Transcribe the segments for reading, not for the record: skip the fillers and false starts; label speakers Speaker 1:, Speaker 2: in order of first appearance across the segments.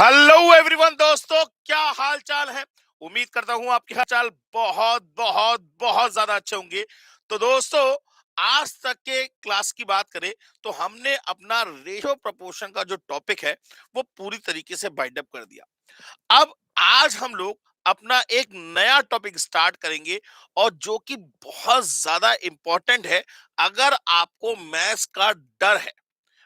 Speaker 1: Hello everyone दोस्तों, क्या हाल चाल है। उम्मीद करता हूं आपके हाल चाल बहुत बहुत बहुत ज्यादा अच्छे होंगे। तो दोस्तों, आज तक के क्लास की बात करें तो हमने अपना रेशियो प्रपोर्शन का जो टॉपिक है वो पूरी तरीके से बाइंड अप कर दिया। अब आज हम लोग अपना एक नया टॉपिक स्टार्ट करेंगे और जो कि बहुत ज्यादा इंपॉर्टेंट है। अगर आपको मैथ्स का डर है,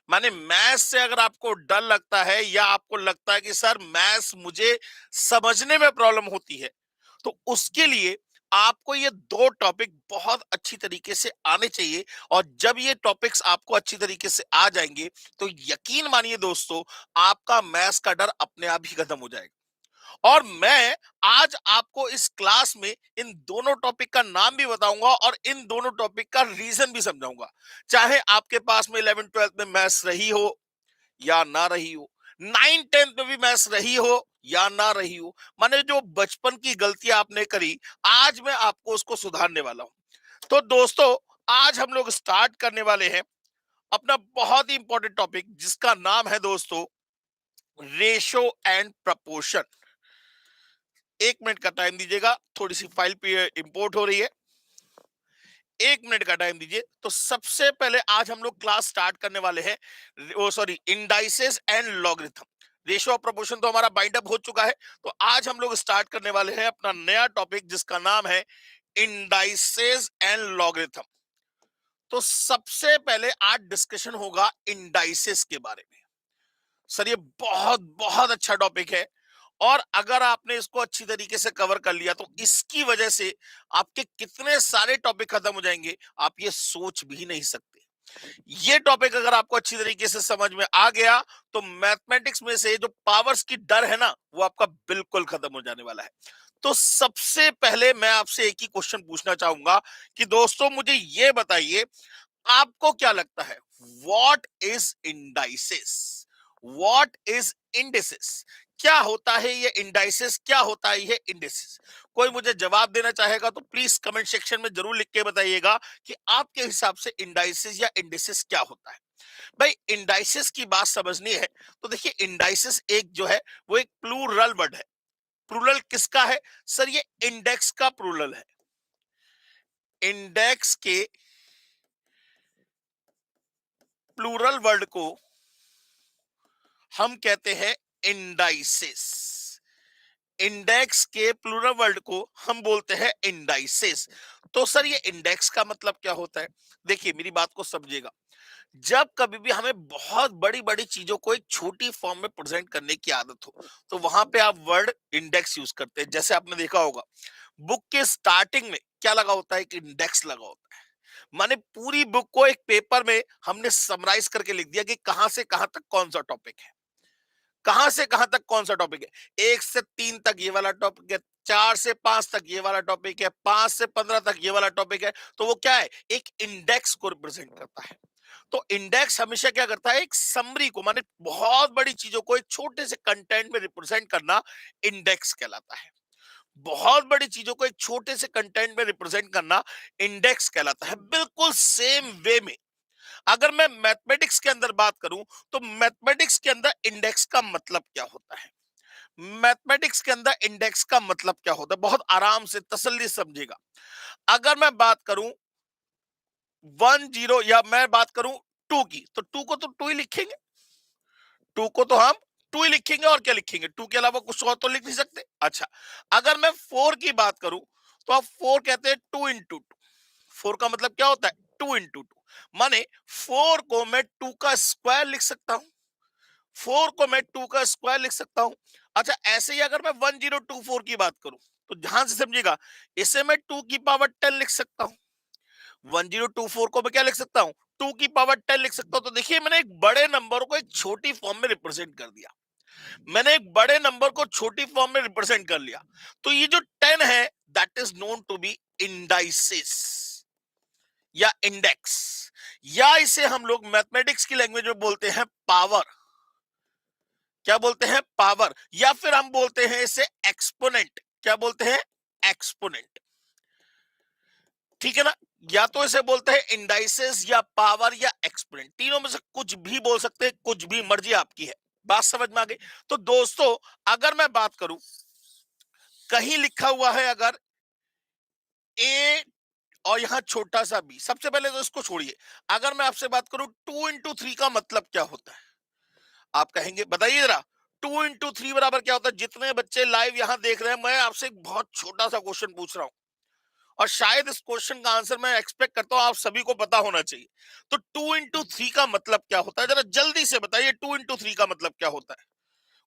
Speaker 1: माने मैथ्स से अगर आपको डर लगता है या आपको लगता है कि सर मैथ्स मुझे समझने में प्रॉब्लम होती है, तो उसके लिए आपको ये दो टॉपिक बहुत अच्छी तरीके से आने चाहिए। और जब ये टॉपिक्स आपको अच्छी तरीके से आ जाएंगे तो यकीन मानिए दोस्तों, आपका मैथ्स का डर अपने आप ही खत्म हो जाएगा। और मैं आज आपको इस क्लास में इन दोनों टॉपिक का नाम भी बताऊंगा और इन दोनों टॉपिक का रीजन भी समझाऊंगा। चाहे आपके पास में 11 12 में मैथ्स रही हो या ना रही हो, 9 10 में भी मैथ्स रही हो या ना रही हो, माने जो बचपन की गलतियां आपने करी, आज मैं आपको उसको सुधारने वाला हूं। तो दोस्तों, आज हम लोग स्टार्ट करने वाले हैं अपना बहुत ही इंपॉर्टेंट टॉपिक, जिसका नाम है दोस्तों रेशो एंड प्रपोर्शन। 1 मिनट का टाइम दीजिएगा, थोड़ी सी फाइल पे इंपोर्ट हो रही है। 1 मिनट का टाइम दीजिए। तो सबसे पहले आज हम लोग क्लास स्टार्ट करने वाले हैं, oh sorry, indices and logarithm. Ratio of proportion तो हमारा बाइंड अप हो चुका है। तो आज हम लोग स्टार्ट करने वाले हैं अपना नया टॉपिक, जिसका नाम है इंडाइसेस एंड लॉगरिथम। तो सबसे पहले आज डिस्कशन होगा इंडाइसेस के बारे में। सर ये बहुत बहुत अच्छा टॉपिक है, और अगर आपने इसको अच्छी तरीके से कवर कर लिया तो इसकी वजह से आपके कितने सारे टॉपिक खत्म हो जाएंगे, आप ये सोच भी नहीं सकते। ये टॉपिक अगर आपको अच्छी तरीके से समझ में आ गया तो मैथमेटिक्स में से जो पावर्स की डर है ना, वो आपका बिल्कुल खत्म हो जाने वाला है। तो सबसे पहले मैं आपसे एक ही क्वेश्चन पूछना चाहूंगा कि दोस्तों मुझे ये बताइए, आपको क्या लगता है, what is indices, what is indices? क्या होता है ये इंडाइसिस, क्या होता है ये इंडिसेस? कोई मुझे जवाब देना चाहेगा तो प्लीज कमेंट सेक्शन में जरूर लिख के बताइएगा कि आपके हिसाब से इंडाइसिस या इंडिसेस क्या होता है। भाई इंडाइसिस की बात समझनी है तो देखिए, इंडाइसिस एक जो है वो एक प्लूरल वर्ड है। प्लूरल किसका है? सर ये इंडेक्स का प्लूरल है। इंडेक्स के प्लूरल वर्ड को हम कहते हैं इंडाइसिस। इंडेक्स के प्लूरल वर्ड को हम बोलते हैं इंडाइसिस। तो सर ये इंडेक्स का मतलब क्या होता है? देखिए मेरी बात को समझिएगा। जब कभी भी हमें बहुत बड़ी बड़ी चीजों को एक छोटी फॉर्म में प्रेजेंट करने की आदत हो, तो वहां पे आप वर्ड इंडेक्स यूज करते हैं। जैसे आपने देखा होगा, बुक के स्टार्टिंग में क्या लगा होता है? कि इंडेक्स लगा होता है। माने पूरी बुक को एक पेपर में हमने समराइज करके लिख दिया कि कहां से कहां तक कौन सा टॉपिक है, कहां से कहां तक कौन सा टॉपिक है। 1 से 3 तक ये वाला टॉपिक है, 4 से 5 तक ये वाला टॉपिक है, 5 से 15 तक ये वाला टॉपिक है। तो वो क्या है? एक इंडेक्स को रिप्रेजेंट करता है। तो इंडेक्स हमेशा क्या करता है? एक समरी को, माने बहुत बड़ी चीजों को एक छोटे से कंटेंट में रिप्रेजेंट करना इंडेक्स कहलाता है। बहुत बड़ी चीजों को एक छोटे से कंटेंट में रिप्रेजेंट करना इंडेक्स कहलाता है। बिल्कुल सेम वे में अगर मैं मैथमेटिक्स के अंदर बात करूं तो मैथमेटिक्स के अंदर इंडेक्स का मतलब क्या होता है? मैथमेटिक्स के अंदर इंडेक्स का मतलब क्या होता है? बहुत आराम से तसल्ली से समझिएगा। अगर मैं बात करूं 10 या मैं बात करूं 2 की, तो 2 को तो 2 ही लिखेंगे। 2 को तो हम 2 ही लिखेंगे, और क्या लिखेंगे? 2 के अलावा कुछ और तो लिख नहीं सकते। अच्छा, अगर मैं 4 की बात करूं तो आप 4 कहते हैं 2 इंटू 2। 4 का मतलब क्या होता है? 2 इंटू 2। माने 4 को मैं 2 का स्क्वायर लिख सकता हूं, 4 को मैं 2 का स्क्वायर लिख सकता हूं। अच्छा, ऐसे ही अगर मैं 1024 की बात करूं तो ध्यान से समझिएगा, इसे मैं 2 की पावर 10 लिख सकता हूं। 1024 को मैं क्या लिख सकता हूं? 2 की पावर 10 लिख सकता हूं। तो देखिए, मैंने एक बड़े नंबर को एक छोटी फॉर्म में रिप्रेजेंट कर दिया। मैंने एक बड़े नंबर को छोटी फॉर्म में रिप्रेजेंट कर लिया। तो ये जो 10 है, that is known to be indices या इंडेक्स, या इसे हम लोग मैथमेटिक्स की लैंग्वेज में बोलते हैं पावर। क्या बोलते हैं? पावर। या फिर हम बोलते हैं इसे एक्सपोनेंट। क्या बोलते हैं? एक्सपोनेंट। ठीक है ना? या तो इसे बोलते हैं इंडाइसेस या पावर या एक्सपोनेंट, तीनों में से कुछ भी बोल सकते हैं, कुछ भी मर्जी आपकी है। बात समझ में आ गई? तो दोस्तों अगर मैं बात करूं, कहीं लिखा हुआ है अगर ए और यहां छोटा सा बी, सबसे पहले तो इसको छोड़िए। अगर मैं आपसे बात करूं 2 into 3 का मतलब क्या होता है, आप कहेंगे बताइए जरा। 2 into 3 बराबर क्या होता है? जितने बच्चे लाइव यहां देख रहे हैं, मैं आपसे एक बहुत छोटा सा क्वेश्चन पूछ रहा हूं, और शायद इस क्वेश्चन का आंसर मैं एक्सपेक्ट करता हूं आप सभी को पता होना चाहिए। तो 2 into 3 का मतलब क्या होता है? जरा जल्दी से बताइए, 2 into 3 का मतलब क्या होता है?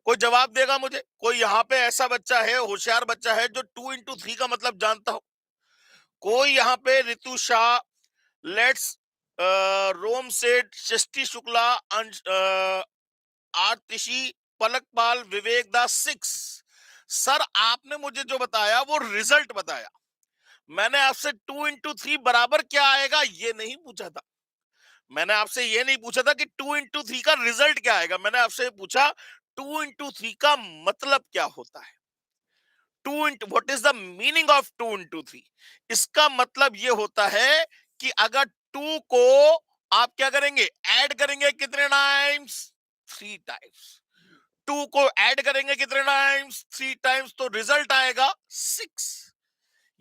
Speaker 1: कोई जवाब देगा मुझे? कोई यहाँ पे ऐसा बच्चा है, होशियार बच्चा है, जो 2 into 3 का मतलब जानता हो? कोई यहाँ पे रितु शाह, लेट्स रोम सेठ, सृष्टि शुक्ला, आतिशी, पलकपाल, विवेक दास 6। सर आपने मुझे जो बताया वो रिजल्ट बताया, मैंने आपसे 2 into 3 बराबर क्या आएगा ये नहीं पूछा था। मैंने आपसे ये नहीं पूछा था कि 2 into 3 का रिजल्ट क्या आएगा, मैंने आपसे पूछा 2 into 3 का मतलब क्या होता है। Two into what is the meaning of 2 into 3? इसका मतलब ये होता है कि अगर टू को आप क्या करेंगे, ऐड करेंगे कितने टाइम्स? 3 टाइम्स। टू को ऐड करेंगे कितने टाइम्स? 3 टाइम्स, तो रिजल्ट आएगा 6।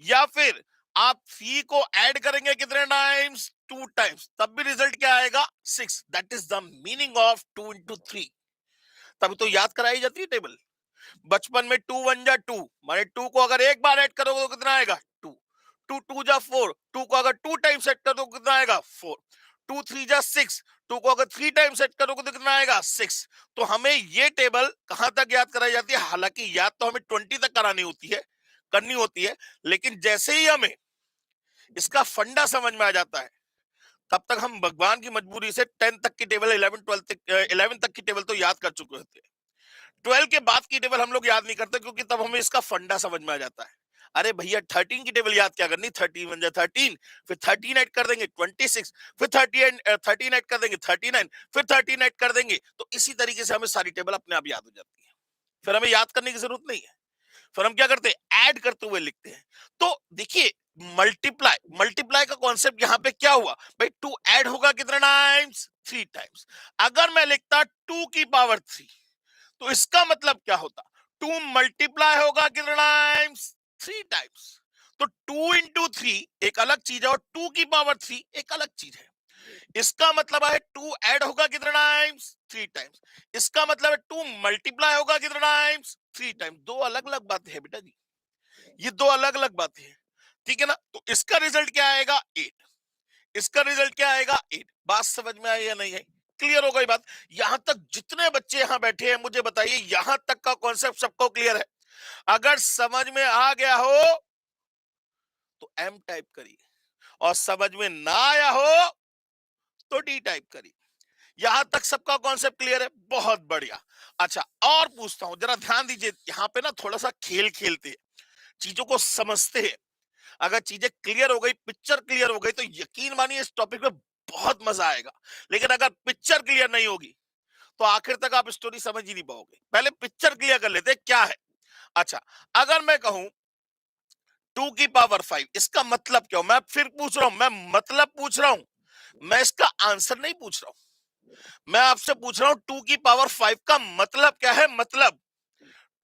Speaker 1: या फिर आप 3 को ऐड करेंगे कितने टाइम्स? 2 टाइम्स, तब भी रिजल्ट क्या आएगा? 6। That is the meaning of 2 into 3। तब तो याद कराई जाती है टेबल। बचपन में 2 1 जा 2, माने 2 को अगर एक बार ऐड करोगे तो कितना आएगा? 2। 2 2 जा 4, 2 को अगर 2 टाइम्स ऐड करो तो कितना आएगा? 4। 2 3 जा 6, 2 को अगर 3 टाइम्स ऐड करोगे तो कितना आएगा? 6। तो हमें ये टेबल कहां तक याद कराई जाती है? हालांकि याद तो हमें 20 तक करानी होती है, करनी होती है, लेकिन जैसे ही हमें इसका फंडा समझ में आ जाता है, तब तक हम भगवान की मजबूरी से 10 तक की टेबल, 11 तक की टेबल तो याद कर चुके होते हैं। 12 के बाद की टेबल हम लोग याद नहीं करते, क्योंकि तब हमें इसका फंडा समझ में आ जाता है। अरे भैया 13 की टेबल याद क्या करनी? 13 1 जा 13, फिर 13 ऐड कर देंगे 26, फिर 13 ऐड कर देंगे 39, फिर 13 ऐड कर देंगे, तो इसी तरीके से हमें सारी टेबल अपने आप याद हो जाती है। फिर हमें याद करने की जरूरत नहीं है, फिर हम क्या करते हैं? ऐड करते हुए लिखते हैं। तो देखिए, मल्टीप्लाई मल्टीप्लाई का कॉन्सेप्ट यहां पे क्या हुआ भाई? टू ऐड होगा कितने टाइम्स? 3 टाइम्स। अगर मैं लिखता 2 की पावर 3, तो इसका मतलब क्या होता? 2 होगा कितने टाइम्स? 3 टाइम्स। तो 2 into 3 एक अलग चीज है और 2 की पावर 3 एक अलग चीज है। इसका मतलब है 2 ऐड होगा कितने टाइम्स? 3 टाइम्स। इसका मतलब है 2 होगा कितने टाइम्स? 3 टाइम्स। दो अलग अलग बातें हैं बेटा जी, ये दो अलग अलग बातें हैं, ठीक है ना? तो इसका रिजल्ट क्या आएगा? 8। इसका रिजल्ट क्या आएगा? 8। बात समझ में आई या नहीं है? क्लियर हो गई बात? यहां तक जितने बच्चे यहां बैठे हैं मुझे बताइए, यहां तक का कॉन्सेप्ट सबको क्लियर है? अगर समझ में आ गया हो तो एम टाइप करिए, और समझ में ना आया हो तो डी टाइप करिए। यहां तक सबका कॉन्सेप्ट क्लियर है? बहुत बढ़िया। अच्छा, और पूछता हूं, जरा ध्यान दीजिए, यहां पे ना थोड़ा सा खेल खेलते हैं, चीजों को समझते हैं। अगर चीजें क्लियर हो गई, पिक्चर क्लियर हो गई, तो यकीन मानिए इस टॉपिक पे बहुत मजा आएगा। लेकिन अगर पिक्चर क्लियर नहीं होगी तो आखिर तक आप स्टोरी समझ ही नहीं पाओगे। पहले पिक्चर क्लियर कर लेते हैं क्या है। अच्छा, अगर मैं कहूं 2 की पावर 5, इसका मतलब क्या हो? मैं फिर पूछ रहा हूं, मैं मतलब पूछ रहा हूं, मैं इसका आंसर नहीं पूछ रहा हूं। मैं आपसे पूछ रहा हूं 2 की पावर 5 का मतलब क्या है? मतलब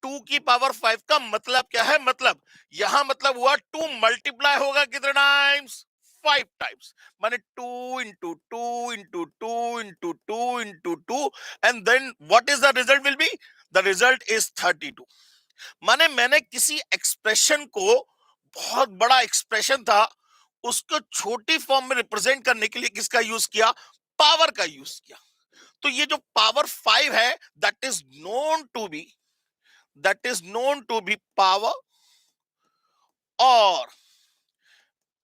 Speaker 1: 2 की पावर 5 का मतलब क्या है? मतलब यहां मतलब हुआ 2 होगा कितने टाइम्स? 5 टाइम्स। माने 2 into 2 into 2 into 2 into 2, and then what is the result will be? The result is 32। माने मैंने किसी एक्सप्रेशन को, बहुत बड़ा एक्सप्रेशन था, उसको छोटी फॉर्म में रिप्रेजेंट करने के लिए किसका यूज किया? पावर का यूज किया। तो ये जो पावर 5 है, that is known to be, power और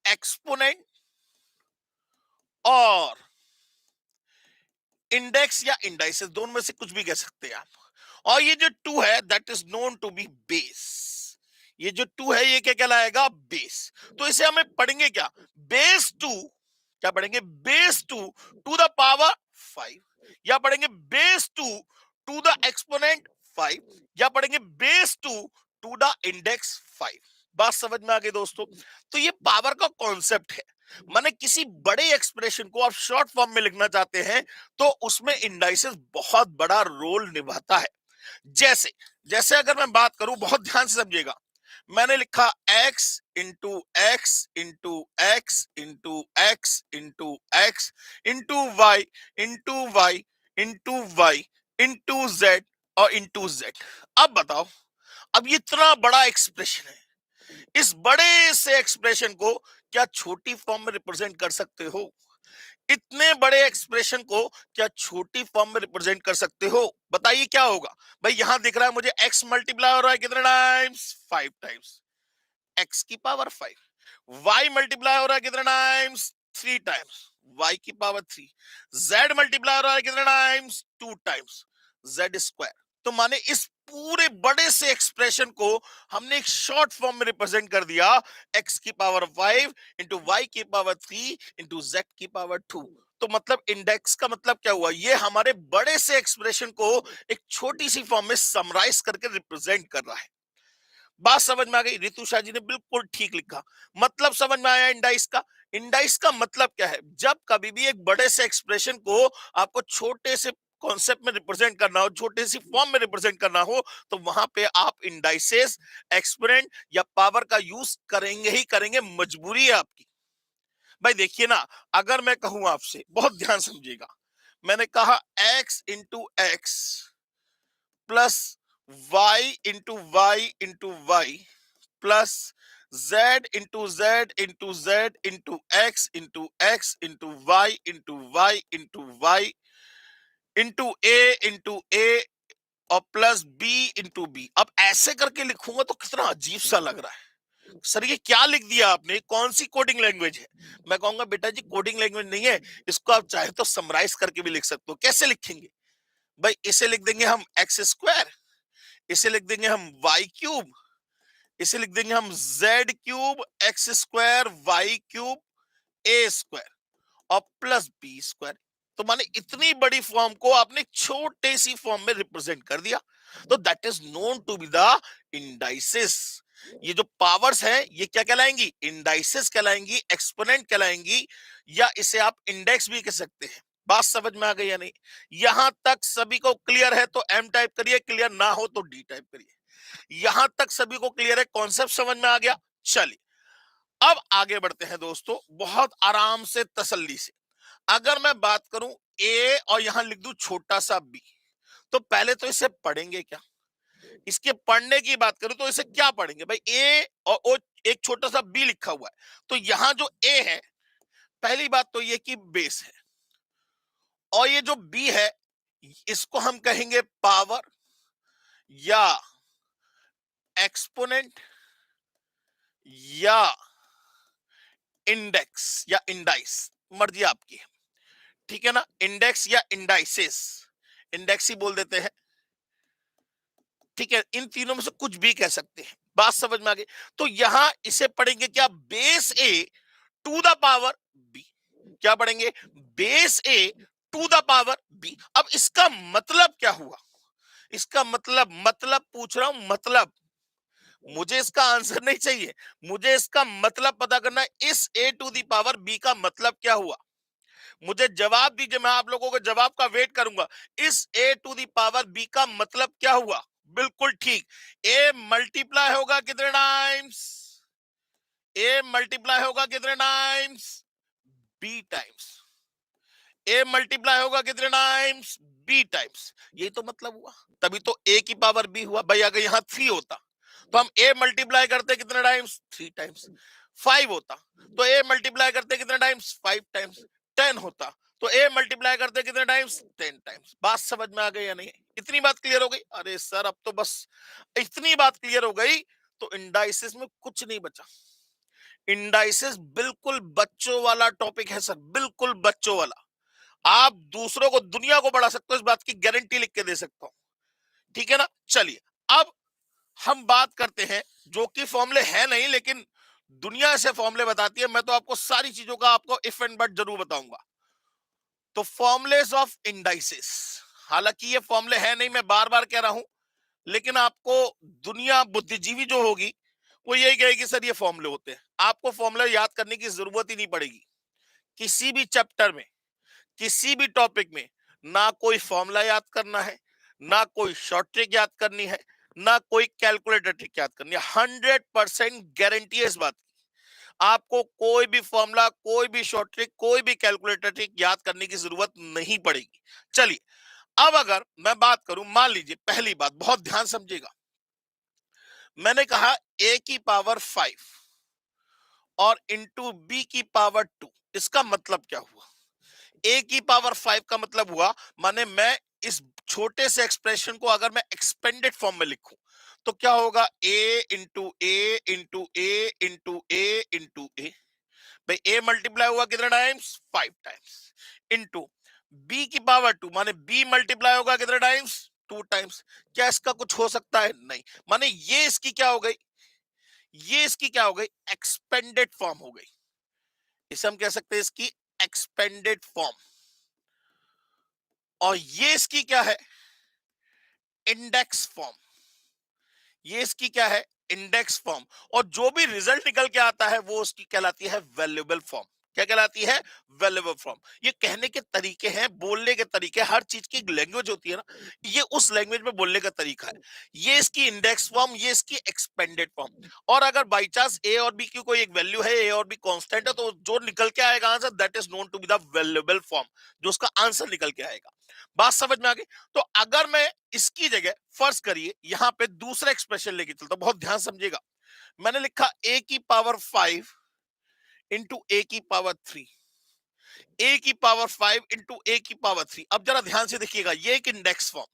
Speaker 1: एक्सपोनेंट और इंडेक्स या इंडाइसेस, दोनों में से कुछ भी कह सकते हैं आप। और ये जो 2 है, that is known to be base. ये जो 2 है, ये क्या कहलाएगा? बेस। तो इसे हमें पढ़ेंगे क्या? बेस 2। क्या पढ़ेंगे? बेस 2 टू द पावर 5, या पढ़ेंगे बेस 2 टू द एक्सपोनेंट 5, या पढ़ेंगे बेस 2 टू द इंडेक्स 5। बात समझ में आ गई दोस्तों? तो ये पावर का कॉन्सेप्ट है। माने किसी बड़े एक्सप्रेशन को आप शॉर्ट फॉर्म में लिखना चाहते हैं तो उसमें इंडाइसेस बहुत बड़ा रोल निभाता है। जैसे जैसे अगर मैं बात करूं, बहुत ध्यान से समझिएगा, मैंने लिखा x into x into x into x into x into y into y into y into z और इंटू जेड। अब बताओ, अब ये इतना बड़ा एक्सप्रेशन है, इस बड़े से एक्सप्रेशन को क्या छोटी फॉर्म में रिप्रेजेंट कर सकते हो? इतने बड़े एक्सप्रेशन को क्या छोटी फॉर्म में रिप्रेजेंट कर सकते हो? बताइए क्या होगा? भाई यहां दिख रहा है मुझे x मल्टीप्लाई हो रहा है कितने टाइम्स? 5 टाइम्स, x की पावर 5। y मल्टीप्लाई हो रहा है कितने टाइम्स? 3 टाइम्स, y की पावर 3। z मल्टीप्लाई हो रहा है कितने टाइम्स? 2 times, z square. तो माने इस पूरे बड़े से एक्सप्रेशन को हमने एक शॉर्ट फॉर्म में रिप्रेजेंट कर दिया, x की पावर 5 इंटू वाई की पावर 3 इंटू z की पावर 2। तो मतलब इंडेक्स का मतलब क्या हुआ? ये हमारे बड़े से एक्सप्रेशन को एक छोटी सी फॉर्म में समराइज करके रिप्रेजेंट कर रहा है। बात समझ में आ गई? रितु शाह जी ने बिल्कुल ठीक लिखा। मतलब समझ में आया इंडाइस का? इंडाइस का मतलब क्या है? जब कभी भी एक बड़े से एक्सप्रेशन को आपको छोटे से कॉन्सेप्ट में रिप्रेजेंट करना हो, छोटे सी फॉर्म में रिप्रेजेंट करना हो, तो वहां पे आप इंडाइसेस, एक्सपोनेंट या पावर का यूज करेंगे ही करेंगे, मजबूरी है आपकी। भाई देखिए ना, अगर मैं कहूं आपसे, बहुत ध्यान समझिएगा, मैंने कहा x into x plus y into y into y plus z into z into z into x into y into a और प्लस बी इंटू बी। अब ऐसे करके लिखूंगा तो कितना अजीब सा लग रहा है। सर ये क्या लिख दिया आपने? कौन सी कोडिंग लैंग्वेज है? मैं कहूंगा बेटा जी कोडिंग लैंग्वेज नहीं है, इसको आप चाहे तो समराइज करके भी लिख सकते हो। कैसे लिखेंगे? भाई इसे लिख देंगे हम एक्स स्क्वायर, इसे लिख देंगे हम वाई क्यूब, इसे लिख देंगे हम z cube x square y cube a square और प्लस बी स्क्वायर। तो माने इतनी बड़ी फॉर्म को आपने छोटे सी फॉर्म में रिप्रेजेंट कर दिया। तो that is known to be the indices. ये जो पावर्स है ये क्या कहलाएंगी? इंडाइसिस कहलाएंगी, एक्सपोनेंट कहलाएंगी, या इसे आप इंडेक्स भी कह सकते हैं। बात समझ में आ गई या नहीं? यहां तक सभी को क्लियर है तो एम टाइप करिए, क्लियर ना हो तो डी टाइप करिए। यहां तक सभी को क्लियर है, कॉन्सेप्ट समझ में आ गया? चलिए अब आगे बढ़ते हैं दोस्तों, बहुत आराम से, तसल्ली से। अगर मैं बात करूं ए और यहां लिख दूं छोटा सा बी, तो पहले तो इसे पढ़ेंगे क्या? इसके पढ़ने की बात करूं तो इसे क्या पढ़ेंगे? भाई ए और ओ, एक छोटा सा बी लिखा हुआ है, तो यहां जो ए है, पहली बात तो ये कि बेस है, और ये जो बी है इसको हम कहेंगे पावर या एक्सपोनेंट या इंडेक्स या इंडाइस, मर्जी आपकी है। ठीक है ना? इंडेक्स या इंडाइसेस, इंडेक्स ही बोल देते हैं। ठीक है, इन तीनों में से कुछ भी कह सकते हैं। बात समझ में आ गई? तो यहां इसे पढ़ेंगे क्या? Base a to the power b. क्या पढ़ेंगे? Base a to the power b. अब इसका मतलब क्या हुआ? इसका मतलब पूछ रहा हूं, मतलब मुझे इसका आंसर नहीं चाहिए, मुझे इसका मतलब पता करना है। इस ए टू द पावर बी का मतलब क्या हुआ? मुझे जवाब दीजिए, मैं आप लोगों के जवाब का वेट करूंगा। इस ए टू दी पावर बी का मतलब क्या हुआ? बिल्कुल ठीक, ए मल्टीप्लाई होगा कितने टाइम्स? ए मल्टीप्लाई होगा कितने times? B times. A multiply होगा कितने टाइम्स? B times. यही तो मतलब हुआ, तभी तो ए की पावर बी हुआ। भाई अगर यहां 3 होता तो हम ए मल्टीप्लाई करते कितने टाइम्स? 3 टाइम्स। 5 होता तो ए मल्टीप्लाई करते कितने टाइम्स? 5 टाइम्स। 10 होता तो ए मल्टीप्लाई करते कितने टाइम्स? 10 टाइम्स। बात समझ में आ गई या नहीं? इतनी बात क्लियर हो गई? अरे सर अब तो बस इतनी बात क्लियर हो गई तो इंडाइसिस में कुछ नहीं बचा। इंडाइसिस बिल्कुल बच्चों वाला टॉपिक है सर, बिल्कुल बच्चों वाला। आप दूसरों को, दुनिया को बढ़ा सकते हो, इस बात की गारंटी लिख के दे सकता हूं। ठीक है ना? चलिए अब हम बात करते हैं, जो कि फॉर्मूले है नहीं लेकिन दुनिया से फॉर्मूले बताती है। मैं तो आपको सारी चीजों का आपको इफ एंड बट जरूर बताऊंगा। तो फॉर्मुलेस ऑफ इंडाइसिस, हालांकि ये फॉर्मूले है नहीं, मैं बार बार कह रहा हूं, लेकिन आपको दुनिया बुद्धिजीवी जो होगी वो यही कहेगी सर ये फॉर्मूले होते हैं। आपको फॉर्मूला याद करने की जरूरत ही नहीं पड़ेगी। किसी भी चैप्टर में, किसी भी टॉपिक में, ना कोई फॉर्मूला याद करना है, ना कोई शॉर्ट ट्रिक याद करनी है, ना कोई कैलकुलेटर ट्रिक याद करनी है। 100% गारंटी है इस बात की। आपको कोई भी फॉर्मूला, कोई भी शॉर्ट ट्रिक, कोई भी कैलकुलेटर ट्रिक याद करने की जरूरत नहीं पड़ेगी। चलिए, अब अगर मैं बात करूं, मान लीजिए पहली बात बहुत ध्यान समझिएगा, मैंने कहा a की पावर 5 और इंटू बी की पावर 2। इसका मतलब क्या हुआ? a की पावर 5 का मतलब हुआ, माने मैं इस छोटे से एक्सप्रेशन को अगर मैं एक्सपेंडेड फॉर्म में लिखूं तो क्या होगा? a into a into a into a into a. भाई a मल्टीप्लाई हुआ कितने टाइम्स? 5 टाइम्स। इंटू b की पावर 2, माने b मल्टीप्लाई होगा कितने टाइम्स? 2 टाइम्स। क्या इसका कुछ हो सकता है? नहीं। माने ये इसकी क्या हो गई? ये इसकी क्या हो गई? एक्सपेंडेड फॉर्म हो गई। इसे हम कह सकते हैं इसकी एक्सपेंडेड फॉर्म। और ये इसकी क्या है? Index form. ये इसकी क्या है? Index form. और जो भी रिजल्ट निकल के आता है वो उसकी कहलाती है वैल्यूएबल फॉर्म। क्या कहलाती है? Valuable form. ये कहने के तरीके हैं, बोलने के तरीके, हर चीज की एक लैंग्वेज होती है ना, ये उस लैंग्वेज में बोलने का तरीका है। ये इसकी इंडेक्स फॉर्म, ये इसकी एक्सपेंडेड फॉर्म। और अगर बाई चांस ए और बी की कोई एक वैल्यू है, ए और बी कांस्टेंट है, तो जो निकल के आएगा answer, that is known to be the valuable form. जो उसका आंसर निकल के आएगा। बात समझ में आ गई? तो अगर मैं इसकी जगह फर्ज करिए यहां पे दूसरा एक्सप्रेशन लेके चलता हूं, बहुत ध्यान समझिएगा। मैंने लिखा a की पावर 5 इंटू ए की पावर 3। ए की पावर 5 इंटू ए की पावर 3। अब जरा ध्यान से देखिएगा, ये एक इंडेक्स फॉर्म।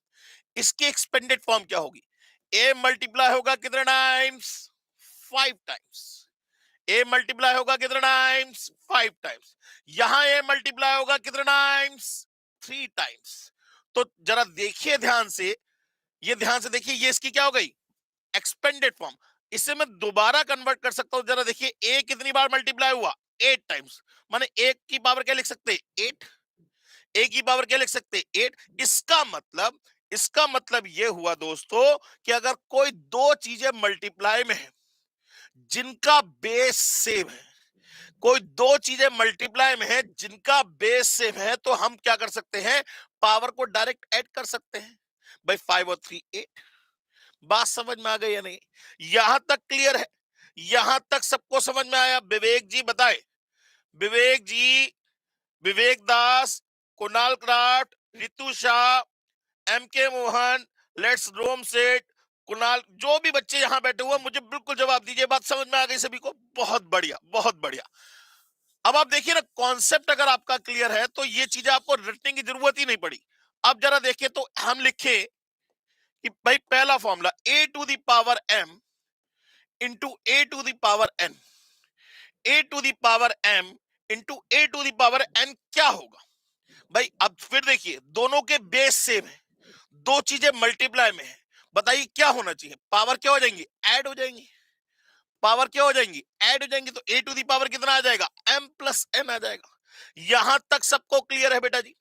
Speaker 1: इसकी एक्सपेंडेड फॉर्म क्या होगी? ए मल्टीप्लाई होगा कितने टाइम्स? 5 टाइम्स। ए मल्टीप्लाई होगा कितने टाइम्स? 5 टाइम्स। यहां ए मल्टीप्लाई होगा कितने टाइम्स? 3 टाइम्स। तो जरा देखिए ध्यान से, ये ध्यान से देखिए, ये इसकी क्या हो गई? Expanded form. इसे मैं दोबारा कन्वर्ट कर सकता हूं। जरा देखिए, ए कितनी बार मल्टीप्लाई हुआ? 8 टाइम्स। माने ए की पावर क्या लिख सकते हैं? 8। ए की पावर क्या लिख सकते हैं? 8। इसका मतलब ये हुआ दोस्तों कि अगर कोई दो चीजें मल्टीप्लाई में है जिनका बेस सेम है, कोई दो चीजें मल्टीप्लाई में है जिनका बेस सेम है, तो हम क्या कर सकते हैं? पावर को डायरेक्ट ऐड कर सकते हैं। भाई 5 और 3 8। बात समझ में आ गई या नहीं? यहां तक क्लियर है? यहां तक सबको समझ में आया? विवेक जी बताए। विवेक जी, विवेक दास, कुणाल क्राफ्ट, रितु शाह, एम के मोहन, लेट्स रोम सेट, कुणाल, जो भी बच्चे यहां बैठे हुए मुझे बिल्कुल जवाब दीजिए। बात समझ में आ गई सभी को? बहुत बढ़िया, बहुत बढ़िया। अब आप देखिए ना, कॉन्सेप्ट अगर आपका क्लियर है तो ये चीजें आपको रटने की जरूरत ही नहीं पड़ी। अब जरा देखिए, तो हम लिखे कि भाई पहला formula a to the power m into a to the power n. A to the power m into a to the power n क्या होगा? भाई अब फिर देखिए, दोनों के बेस सेम है, दो चीजें मल्टीप्लाई में है। बताइए क्या होना चाहिए? पावर क्या हो जाएंगी? ऐड हो जाएंगी। पावर क्या हो जाएंगी? ऐड हो जाएंगी। तो ए टू दावर कितना आ जाएगा? m प्लस n आ जाएगा। यहां तक सबको क्लियर है बेटा जी?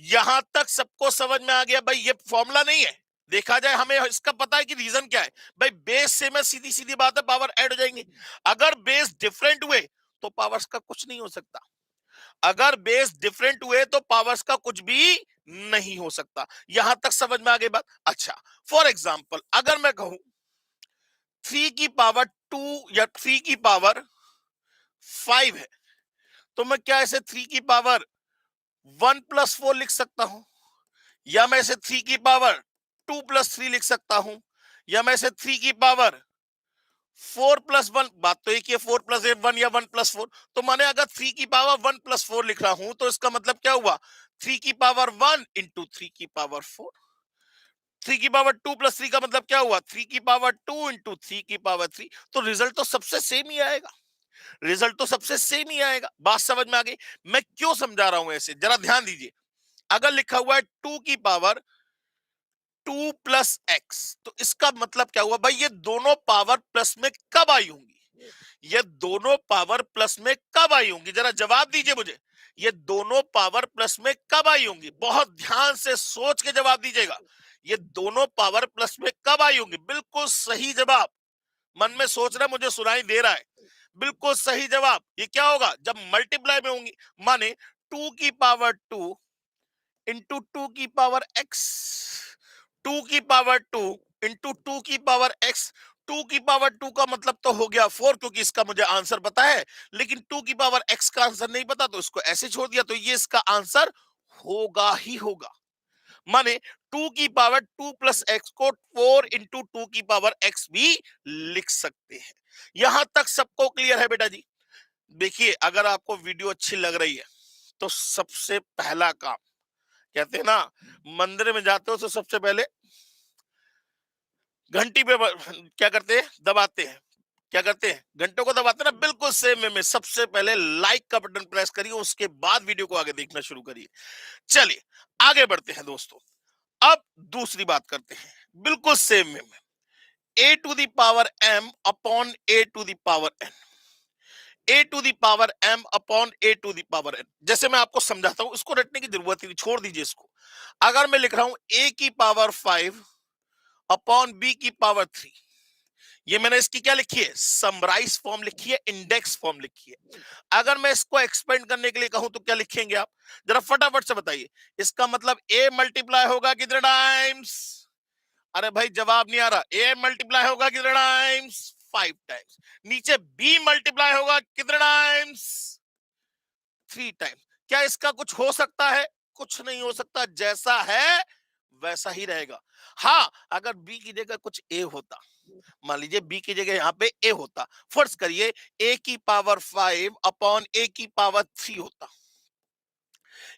Speaker 1: यहां तक सबको समझ में आ गया? भाई ये फॉर्मूला नहीं है, देखा जाए हमें इसका पता है कि रीजन क्या है। भाई बेस सेम है, सीधी सीधी बात है, पावर ऐड हो जाएंगे। अगर बेस डिफरेंट हुए तो पावर्स का कुछ नहीं हो सकता। अगर बेस डिफरेंट हुए तो पावर्स का कुछ भी नहीं हो सकता। यहां तक समझ में आ गई बात? अच्छा, फॉर एग्जाम्पल अगर मैं कहूं 3 की पावर 2 या 3 की पावर 5 है, तो मैं क्या ऐसे 3 की पावर 1 प्लस 4 लिख सकता हूं, या मैं इसे 3 की पावर 2 प्लस 3 लिख सकता हूं, या मैं इसे 3 की पावर 4 प्लस 1, बात तो एक ही है, 4 प्लस 1 या 1 प्लस 4। तो माने अगर 3 की पावर 1 प्लस 4 लिख रहा हूं तो इसका मतलब क्या हुआ? 3 की पावर 1 इंटू 3 की पावर 4। 3 की पावर 2 प्लस 3 का मतलब क्या हुआ? 3 की पावर 2 इंटू 3 की पावर 3। तो रिजल्ट तो सबसे सेम ही आएगा। रिजल्ट तो सबसे सेम ही आएगा। बात समझ में आ गई? मैं क्यों समझा रहा हूं ऐसे, जरा ध्यान दीजिए। अगर लिखा हुआ है 2 की पावर 2 प्लस एक्स, तो इसका मतलब क्या हुआ? भाई ये दोनों पावर प्लस में कब आई होंगी? ये दोनों पावर प्लस में कब आई होंगी? जरा जवाब दीजिए मुझे। ये दोनों पावर प्लस में कब आई होंगी? बहुत ध्यान से सोच के जवाब दीजिएगा। ये दोनों पावर प्लस में कब आई होंगी? बिल्कुल सही जवाब। मन में सोच रहे मुझे सुनाई दे रहा है, बिल्कुल सही जवाब। ये क्या होगा जब मल्टीप्लाई में होंगी, माने 2 की पावर 2 इंटू 2 की पावर x, 2 की पावर 2 इंटू 2 की पावर x। 2 की पावर 2 का मतलब तो हो गया 4, क्योंकि इसका मुझे आंसर पता है, लेकिन 2 की पावर x का आंसर नहीं पता, तो इसको ऐसे छोड़ दिया, तो ये इसका आंसर होगा ही होगा। माने 2 की पावर 2 प्लस एक्स को 4 इंटू 2 की पावर x भी लिख सकते हैं। यहां तक सबको क्लियर है बेटा जी? देखिए, अगर आपको वीडियो अच्छी लग रही है तो सबसे पहला काम, कहते हैं ना, मंदिर में जाते हो तो सबसे पहले घंटी पे क्या करते हैं, दबाते हैं। क्या करते हैं, घंटों को दबाते हैं ना, बिल्कुल सेम वे में सबसे पहले लाइक का बटन प्रेस करिए, उसके बाद वीडियो को आगे देखना शुरू करिए। चलिए आगे बढ़ते हैं दोस्तों। अब दूसरी बात करते हैं, बिल्कुल सेम वे में, a to the power m upon a to the power m upon a to the power n। जैसे मैं आपको समझाता हूं, इसको रटने की जरूरत ही नहीं, छोड़ दीजिए इसको। अगर मैं लिख रहा हूं a की पावर 5 अपॉन b की पावर 3, ये मैंने इसकी क्या लिखी है, समराइज फॉर्म लिखी है, इंडेक्स फॉर्म लिखी है। अगर मैं इसको एक्सपेंड करने के लिए कहूं तो क्या लिखेंगे आप, जरा फटाफट से बताइए। इसका मतलब a मल्टीप्लाई होगा कितने टाइम्स? अरे भाई जवाब नहीं आ रहा। a मल्टीप्लाई होगा कितने टाइम्स? 5 टाइम्स। नीचे b मल्टीप्लाई होगा कितने टाइम्स? 3 टाइम्स। क्या इसका कुछ हो सकता है? कुछ नहीं हो सकता, जैसा है वैसा ही रहेगा। हाँ, अगर b की जगह कुछ a होता, मान लीजिए b की जगह यहाँ पे a होता, फर्ज करिए a की पावर 5 अपॉन a की पावर 3 होता,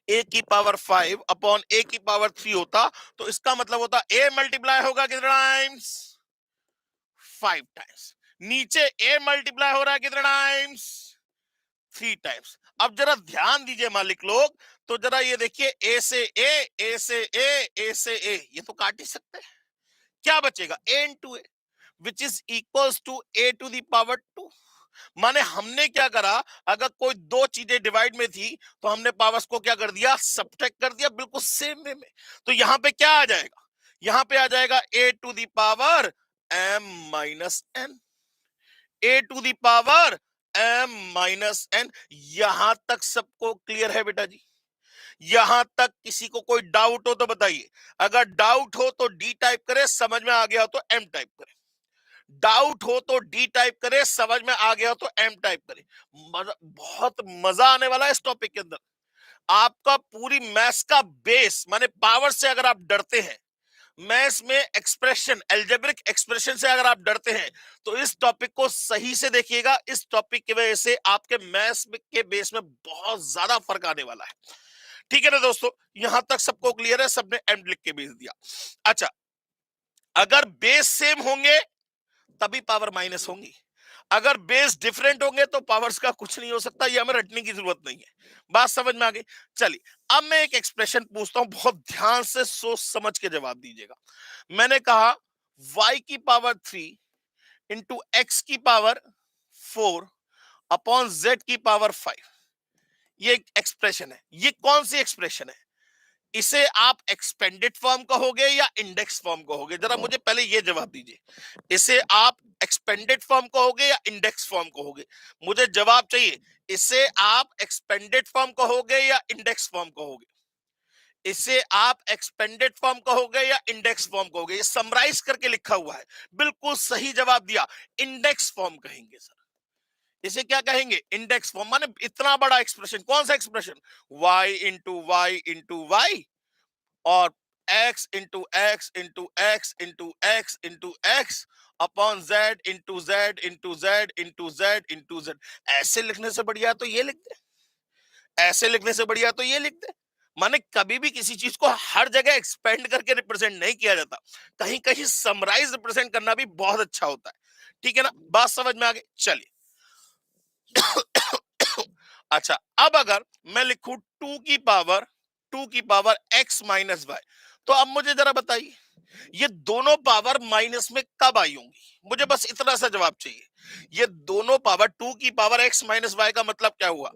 Speaker 1: a की पावर 5 अपॉन a की पावर 3 होता, तो इसका मतलब होता a मल्टीप्लाई होगा कितने टाइम्स? 5 टाइम्स। नीचे a मल्टीप्लाई हो रहा है कितने टाइम्स? 3 टाइम्स। अब जरा ध्यान दीजिए मालिक लोग, तो जरा ये देखिए, a से a, a से a, a से a, ये तो काट ही सकते हैं। क्या बचेगा? a into a, which is equals to a to the power 2। माने हमने क्या करा, अगर कोई दो चीजें डिवाइड में थी तो हमने पावर्स को क्या कर दिया, सब्ट्रैक्ट कर दिया, बिल्कुल सेम वे में। तो यहां पे क्या आ जाएगा, यहां पे आ जाएगा a to the power m minus n, a to the power m minus n। यहां तक सबको क्लियर है बेटा जी? यहां तक किसी को कोई डाउट हो तो बताइए। अगर डाउट हो तो डी टाइप करे, समझ में आ गया हो तो एम टाइप करे। डाउट हो तो डी टाइप करे, समझ में आ गया हो तो एम टाइप करे। बहुत मजा आने वाला है इस टॉपिक के अंदर। आपका पूरी मैथ्स का बेस, माने पावर से अगर आप डरते हैं, मैथ्स में एक्सप्रेशन, एल्जेब्रिक एक्सप्रेशन से अगर आप डरते हैं, तो इस टॉपिक को सही से देखिएगा। इस टॉपिक की वजह से आपके मैथ्स के बेस में बहुत ज्यादा फर्क आने वाला है। ठीक है ना दोस्तों? यहां तक सबको क्लियर है? सबने एम लिख के भेज दिया। अच्छा, अगर बेस सेम होंगे तभी पावर माइनस होंगी, अगर बेस डिफरेंट होंगे तो पावर्स का कुछ नहीं हो सकता। ये हमें रटने की जरूरत नहीं है, बात समझ में आ गई? चलिए अब मैं एक एक्सप्रेशन पूछता हूं, बहुत ध्यान से सोच समझ के जवाब दीजिएगा। मैंने कहा y की पावर 3 इंटू x की पावर 4 अपॉन z की पावर 5। ये एक एक्सप्रेशन है। ये कौन सी एक्सप्रेशन है? इसे आप एक्सपेंडेड फॉर्म कहोगे या इंडेक्स फॉर्म कहोगे? जरा मुझे पहले ये जवाब दीजिए, इसे आप एक्सपेंडेड फॉर्म कहोगे या इंडेक्स फॉर्म कहोगे? मुझे जवाब चाहिए। इसे आप एक्सपेंडेड फॉर्म कहोगे या इंडेक्स फॉर्म कहोगे? इसे आप एक्सपेंडेड फॉर्म कहोगे या इंडेक्स फॉर्म कहोगे? ये समराइज करके लिखा हुआ है, बिल्कुल सही जवाब दिया, इंडेक्स फॉर्म कहेंगे सर। इसे क्या कहेंगे? Index form. माने इतना बड़ा एक्सप्रेशन, कौन सा एक्सप्रेशन? y और x अपॉन z, ऐसे लिखने से बढ़िया तो ये लिख दे, ऐसे लिखने से बढ़िया तो ये लिख दे। माने कभी भी किसी चीज को हर जगह एक्सपेंड करके रिप्रेजेंट नहीं किया जाता, कहीं कहीं समराइज रिप्रेजेंट करना भी बहुत अच्छा होता है। ठीक है ना, बात समझ में आ गई? चलिए अच्छा, अब अगर मैं लिखूं टू की पावर x माइनस वाई, तो अब मुझे जरा बताइए, ये दोनों पावर माइनस में कब आई होंगी? मुझे बस इतना सा जवाब चाहिए। ये दोनों पावर, 2 की पावर x माइनस वाई का मतलब क्या हुआ?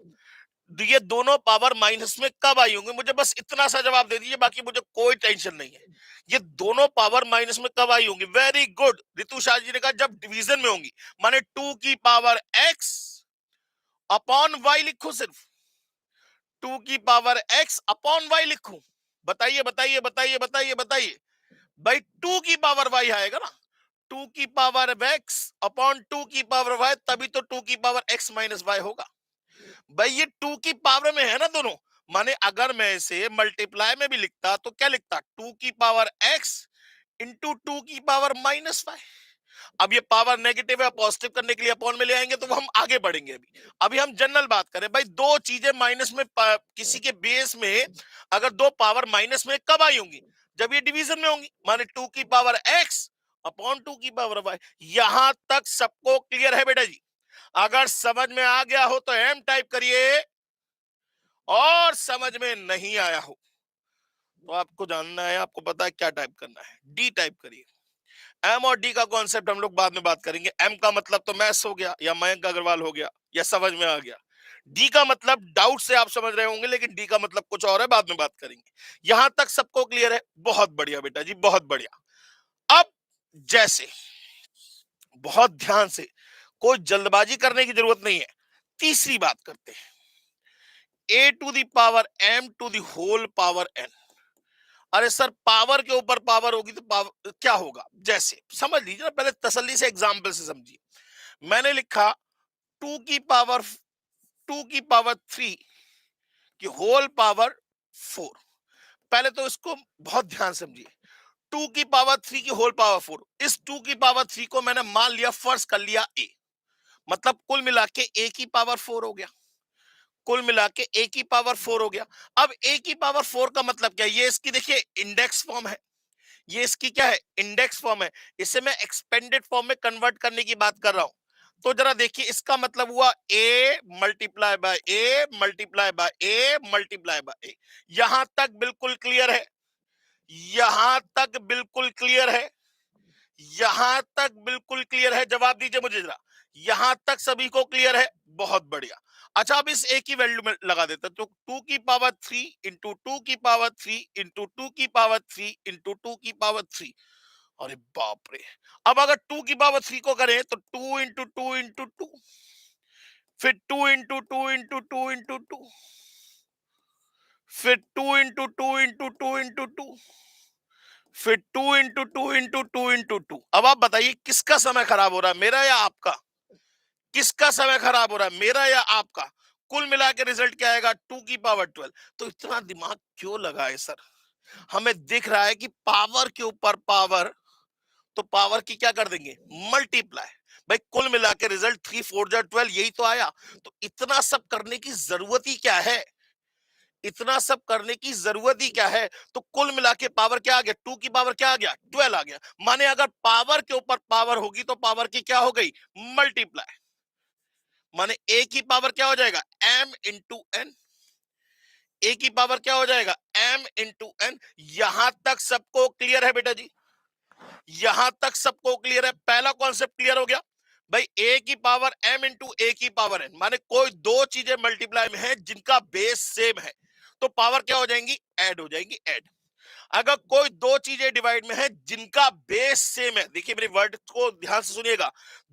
Speaker 1: ये दोनों पावर माइनस में कब आई होंगी? मुझे बस इतना सा जवाब दे दीजिए, बाकी मुझे कोई टेंशन नहीं है। ये दोनों पावर माइनस में कब आई होंगी? वेरी गुड, रितु शाह जी ने कहा जब डिवीजन में होंगी, माने 2 की पावर x अपॉन y लिखो, सिर्फ 2 की पावर x अपॉन y लिखूं? बताइए बताइए बताइए बताइए बताइए भाई, 2 की पावर y आएगा ना, 2 की पावर x अपॉन 2 की पावर y, तभी तो 2 की पावर x माइनस y होगा। भाई ये 2 की पावर में है ना दोनों, माने अगर मैं इसे मल्टीप्लाई में भी लिखता तो क्या लिखता? 2 की पावर x इंटू 2 की पावर माइनस y। अब ये पावर नेगेटिव है, पॉजिटिव करने के लिए अपॉन में ले आएंगे तो हम आगे बढ़ेंगे। अभी हम जनरल बात करें भाई, दो चीजें माइनस में, किसी के बेस में अगर दो पावर माइनस में कब आई होंगी? जब ये डिवीजन में होंगी, माने 2 की पावर x अपॉन 2 की पावर y। यहां तक सबको क्लियर है बेटा जी? अगर समझ में आ गया हो तो m टाइप करिए, और समझ में नहीं आया हो तो आपको जानना है, आपको पता है क्या टाइप करना है, d टाइप करिए। एम और डी का कॉन्सेप्ट हम लोग बाद में बात करेंगे। एम का मतलब तो मैथ्स हो गया, या मयंक अग्रवाल हो गया, या समझ में आ गया। डी का मतलब डाउट से आप समझ रहे होंगे, लेकिन डी का मतलब कुछ और है, बाद में बात करेंगे। यहां तक सबको क्लियर है? बहुत बढ़िया बेटा जी, बहुत बढ़िया। अब जैसे, बहुत ध्यान से, कोई जल्दबाजी करने की जरूरत नहीं है। तीसरी बात करते हैं, a to the power m to the whole power n. अरे सर, पावर के ऊपर पावर होगी तो पावर क्या होगा? जैसे समझ लीजिए ना, पहले तसल्ली से एग्जांपल से समझिए। मैंने लिखा 2 की पावर 3 की होल पावर 4। पहले तो इसको बहुत ध्यान समझिए, 2 की पावर 3 की होल पावर 4। इस 2 की पावर 3 को मैंने मान लिया, फर्ज कर लिया ए, मतलब कुल मिला के ए की पावर 4 हो गया। कुल मिला के ए की पावर 4 हो गया। अब ए की पावर 4 का मतलब क्या है? ये इसकी देखिए इंडेक्स फॉर्म है, ये इसकी क्या है? इंडेक्स फॉर्म है। इसे मैं एक्सपेंडेड फॉर्म में कन्वर्ट करने की बात कर रहा हूं। तो जरा देखिए, इसका मतलब हुआ a multiply by a multiply by a multiply by a. यहां तक बिल्कुल क्लियर है? यहां तक बिल्कुल क्लियर है? यहां तक बिल्कुल क्लियर है? जवाब दीजिए मुझे जरा, यहां तक सभी को क्लियर है? बहुत बढ़िया। अच्छा, अब इस ए की वैल्यू में लगा देते हैं, तो 2 की पावर 3 इंटू 2 की पावर 3 इंटू 2 की पावर 3 इंटू 2 की पावर 3। अरे बाप रे! अब अगर 2 की पावर 3 को करें तो 2 इंटू 2 इंटू 2, फिर 2 इंटू 2 इंटू 2 इंटू 2, फिर 2 इंटू 2 इंटू 2 इंटू 2, फिर 2 इंटू 2 इंटू 2 इंटू 2। अब आप बताइए किसका समय खराब हो रहा है, मेरा या आपका? किसका समय खराब हो रहा है, मेरा या आपका? कुल मिला के रिजल्ट क्या आएगा? 2 की पावर 12। तो इतना दिमाग क्यों लगाए सर? हमें दिख रहा है कि पावर के ऊपर पावर, तो पावर की क्या कर देंगे? मल्टीप्लाई। भाई कुल मिला के रिजल्ट 3 4 जा 12, यही तो आया। तो इतना सब करने की जरूरत ही क्या है? इतना सब करने की जरूरत ही क्या है? तो कुल मिला के पावर क्या आ गया? 2 की पावर क्या आ गया? 12 आ गया। माने अगर पावर के ऊपर पावर होगी तो पावर की क्या हो गई? मल्टीप्लाई। माने ए की पावर क्या हो जाएगा? m into N. ए की पावर क्या हो जाएगा? m into n. यहां तक सबको क्लियर है बेटा जी? यहां तक सबको क्लियर है? पहला कॉन्सेप्ट क्लियर हो गया भाई, ए की पावर m इंटू ए की पावर n, माने कोई दो चीजें मल्टीप्लाई में है जिनका बेस सेम है, तो पावर क्या हो जाएंगी? ऐड हो जाएंगी, ऐड। अगर कोई दो चीजें डिवाइड में है जिनका बेस सेम है, देखिए मेरे वर्ड को ध्यान से सुनिएगा,